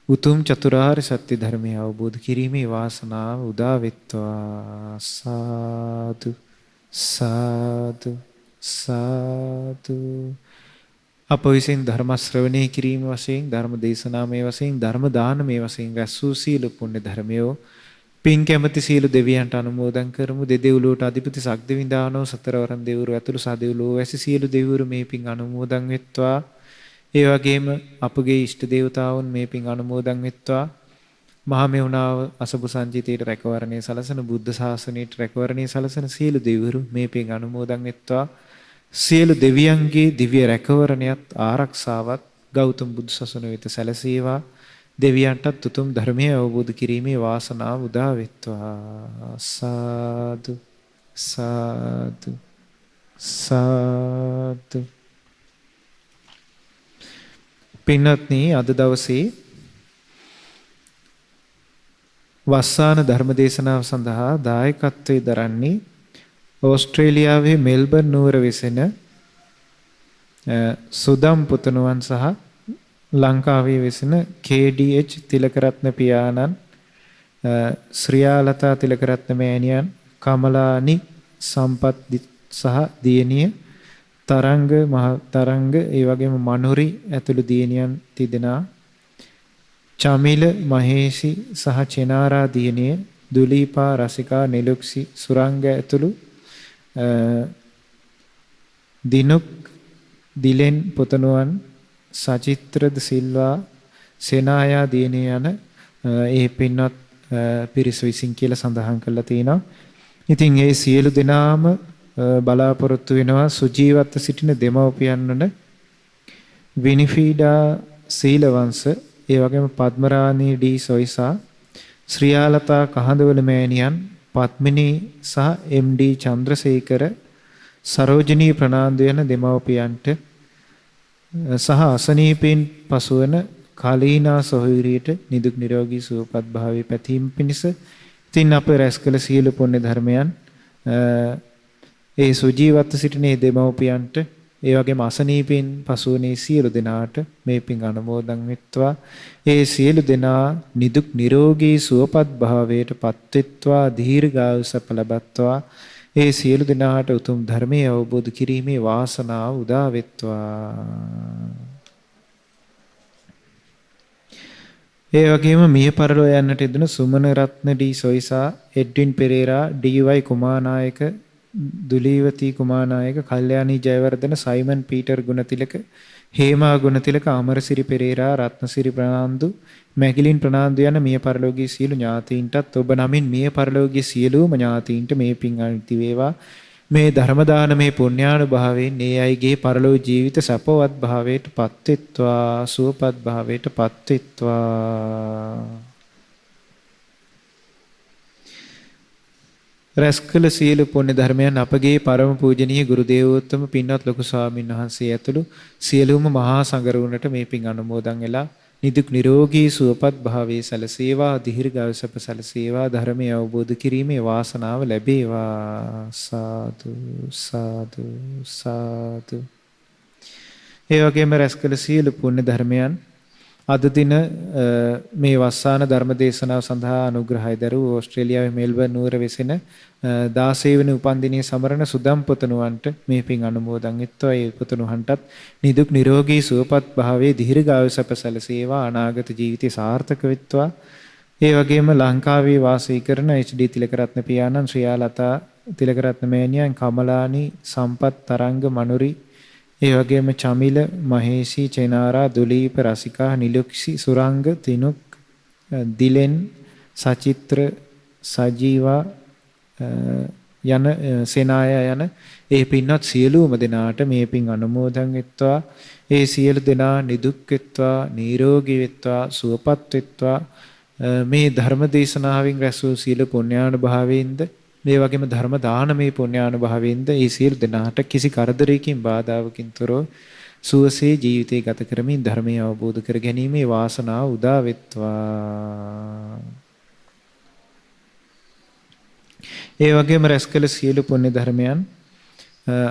උතුම් චතුරාර්ය සත්‍ය ධර්මය අවබෝධ කිරීමේ වාසනාව උදා වෙත්වා. සාදු සාදු සාදු. අප විසින් ධර්ම ශ්‍රවණය කිරීම වශයෙන් ධර්ම දේශනාමය වශයෙන් ධර්ම දානමය වශයෙන් රැස් වූ සීල පුණ්‍ය ධර්මයෝ පින් කැමැති සීල දෙවියන්ට අනුමෝදන් කරමු. දෙදෙව්ලොවට අධිපති සක්දෙවිඳානෝ සතරවරන් දෙවිවරු ඇතුළු සදෙව්ලෝ වැසි සීල දෙවිවරු මේ පින් අනුමෝදන් වෙත්වා. ඒ වගේම අපගේ ඉෂ්ට දේවතාවුන් මේ පින් අනුමෝදන් වෙත්වා. මහා මෙවුනාව අසබු සංජිතේට රැකවරණේ සලසන බුද්ධ ශාසනයට රැකවරණේ සලසන සීල දෙවිවරු මේ පින් අනුමෝදන් වෙත්වා. සියලු දෙවියන්ගේ දිව්‍ය රැකවරණයත් ආරක්ෂාවත් ගෞතම බුදු සසුන වෙත සැලසේවා. දෙවියන්ටත් උතුම් ධර්මය අවබෝධ කිරීමේ වාසනාව උදා වෙත්වා. සාදු සාදු සාදු. පින්වත්නි අද දවසේ වස්සාන ධර්ම දේශනාව සඳහා දායකත්වයේ දරන්නේ ඕස්ට්‍රේලියාවේ මෙල්බර්න් නුවර වෙසෙන සුදම් පුතණුවන් සහ ලංකාවේ වෙසෙන KDH තිලකරත්න පියාණන්, ශ්‍රියාලතා තිලකරත්න මෑණියන්, කමලානි සම්පත් සහ දියණිය තරංග මහ තරංග, ඒ වගේම මනුරි ඇතුළු දියණියන් තිදෙනා, චමිල මහේෂි සහ චෙනාරා දියණිය, දුලීපා රසිකා නිලුක්සි සුරංග ඇතුළු දිනුක් දිලෙන් පුතණුවන්, සචිත්‍රද සිල්වා සේනායා දියණිය යන ඒ පින්වත් පිරිස විසින් කියලා සඳහන් කරලා තිනවා. ඉතින් ඒ සියලු දෙනාම බලාපොරොත්තු වෙනවා සුජීවත්ව සිටින දෙමව්පියන් වන විනිෆීඩා සීලවංශ, ඒ වගේම පද්මරාණී ඩී සොයිසා, ශ්‍රියාලතා කහඳවල මෑණියන්, පත්මිනී සහ MD චන්ද්‍රසේකර, සරෝජිනී ප්‍රනාන්දු යන දෙමව්පියන්ට සහ අසනීපෙන් පසුවන කාලීනා සොහොයුරියට නිදුක් නිරෝගී සුවපත් භාවයේ පැතීම පිණිස තින් අප රැස් කළ සියලු පුණ්‍ය ධර්මයන් ඒ සුජීවත්ව සිටින දෙමව්පියන්ට, ඒ වගේම අසනීපෙන් පසුවනේ සියලු දෙනාට මේ පින් අනුමෝදන් වෙත්වා. ඒ සියලු දෙනා නිදුක් නිරෝගී සුවපත් භාවයට පත්වෙත්වා, දීර්ඝායුෂ ලැබත්වා. ඒ සියලු දෙනාට උතුම් ධර්මයේ අවබෝධ කිරීමේ වාසනාව උදා වෙත්වා. ඒ වගේම මිය පරලෝ යන්නට යෙදුණු Sumana Ratna D Soysa, Edwin Perera, D Y Kumaranayake, Duleewathi Kumaranayake, Kalyani Jayawardena, Simon Peter Gunathilaka, Hema Gunathilaka, Amarasiri Perera, Ratnasiri Fernando, Magilin Fernando යන මිය පරලෝකීය සියලු ඥාතීන්ටත් ඔබ නමින් මිය පරලෝකීය සියලුම ඥාතීන්ට මේ පින් අනිති වේවා. මේ ධර්ම දානමේ පුණ්‍යානුභාවයෙන් මේ අයගේ පරලෝ ජීවිත සපවත් භාවයට පත්වෙත්වා, සුවපත් භාවයට පත්වෙත්වා. රැස්කල සියලු පුණ්‍ය ධර්මයන් අපගේ පරම පූජනීය ගුරු දේවෝත්තම පින්වත් ලොකු ස්වාමීන් වහන්සේ ඇතුළු සියලුම මහා සංඝරුවනට මේ පින් අනුමෝදන් වෙලා නිදුක් නිරෝගී සුවපත් භාවයේ සැලසේවා, දීර්ඝායුෂ සැලසේවා, ධර්මයේ අවබෝධ කිරීමේ වාසනාව ලැබේවා. සාදු සාදු සාදු. ඒ වගේම රැස්කල සියලු පුණ්‍ය ධර්මයන් අද දින මේ වස්සාන ධර්ම දේශනාව සඳහා අනුග්‍රහය දරූ ඕස්ට්‍රේලියාවේ මෙල්බර්න් නුවර වෙසෙන 16 වෙනි උපන්දිනයේ සමරන සුදම් පුතණුවන්ට මේ පින් අනුමෝදන් වෙත්වා. ඒ පුතණුවන්ටත් නිදුක් නිරෝගී සුවපත් භාවයේ දීර්ඝායු සැප සැලසේවා. අනාගත ජීවිතේ සාර්ථක වෙත්වා. ඒ වගේම ලංකාවේ වාසය කරන HD තිලකරත්න පියාණන්, ශ්‍රියාලතා තිලකරත්න මෑණියන්, කමලානි, සම්පත්, තරංග, මනුරි, ඒ වගේම චමිල, මහේෂි, චේනාරා, දුලීප, රසිකා, නිලුක්ෂි, සුරංග, තිනුක්, දිලෙන්, සචිත්‍ර, සජීවා යන සේනාය යන ඒ පින්වත් සියලුම දෙනාට මේ පින් අනුමෝදන් වෙත්වා. ඒ සියලු දෙනා නිදුක් වෙත්වා, නිරෝගී වෙත්වා, සුවපත් වෙත්වා. මේ ධර්ම දේශනාවෙන් රැස් වූ සීල පුණ්‍යානුභාවයෙන්ද මේ වගේම ධර්ම දානමේ පුණ්‍යානුභාවයෙන්ද ඒ සියලු දෙනාට කිසි කරදරයකින් බාධාවකින් තොරව සුවසේ ජීවිතය ගත කරමින් ධර්මය අවබෝධ කර ගැනීමේ වාසනාව උදා වෙත්වා. ඒ වගේම රැස් කළ සියලු පුණ්‍ය ධර්මයන්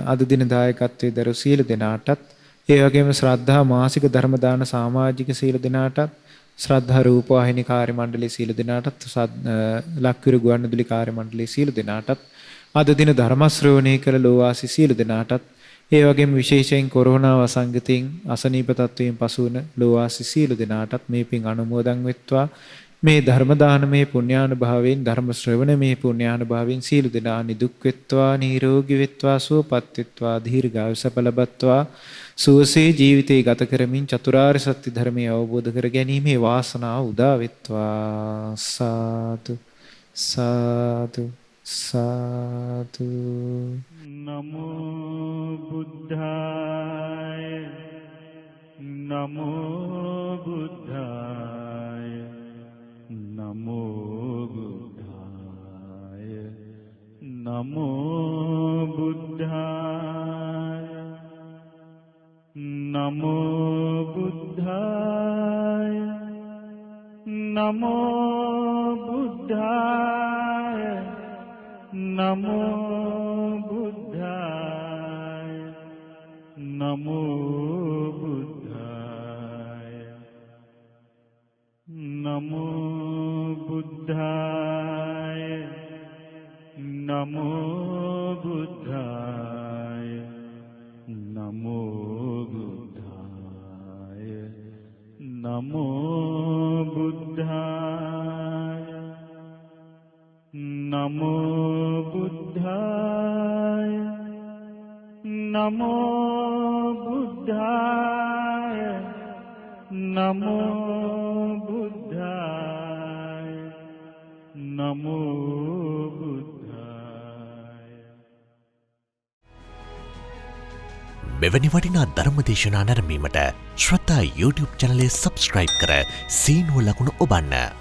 අද දින දායකත්වයේ දරු සියලු දෙනාටත්, ඒ වගේම ශ්‍රද්ධා මාසික ධර්ම දාන සමාජික සියලු දෙනාටත්, ශ්‍රද්ධා රූපවාහිනී කාර්ය මණ්ඩලයේ සියලු දෙනාටත්, ලක්විරු ගුවන්විදුලි කාර්ය මණ්ඩලයේ සියලු දෙනාටත්, අද දින ධර්ම ශ්‍රවණය කළ ලෝවාසී සියලු දෙනාටත්, ඒ වගේම විශේෂයෙන් කොරෝනා වසංගතයෙන් අසනීප තත්වයෙන් පසු වන ලෝවාසී සියලු දෙනාටත් මේ පින් අනුමෝදන් වෙත්වා. මේ ධර්ම දානමේ පුණ්‍යානුභාවයෙන්, ධර්ම ශ්‍රවණමේ පුණ්‍යානුභාවයෙන් සියලු දෙනා නිදුක් වෙත්වා, නිරෝගී වෙත්වා, සුවපත් වෙත්වා, දීර්ඝායු සැප ලබත්වා. සුවසේ ජීවිතේ ගත කරමින් චතුරාර්ය සත්‍ය ධර්මය අවබෝධ කර ගැනීමේ වාසනාව උදා වෙත්වා. සාදු සාදු සාදු. නමෝ බුද්ධාය නමෝ බුද්ධාය නමෝ බුද්ධාය නමෝ බුද්ධාය නමෝ බුද්ධාය නමෝ බුද්ධාය නමෝ බුද්ධාය නමෝ බුද්ධාය නමෝ බුද්ධාය නමෝ බුද්ධාය නමෝ බුද්ධාය නමෝ බුද්ධාය නමෝ බුද්ධාය නමෝ බුද්ධාය නමෝ බුද්ධාය නමෝ බුද්ධාය. මෙවැනි වටිනා ධර්මදේශනා නැරඹීමට ශ්‍රද්ධා YouTube චැනලය සබස්ක්‍රයිබ් කර සීනුව ලකුණ ඔබන්න.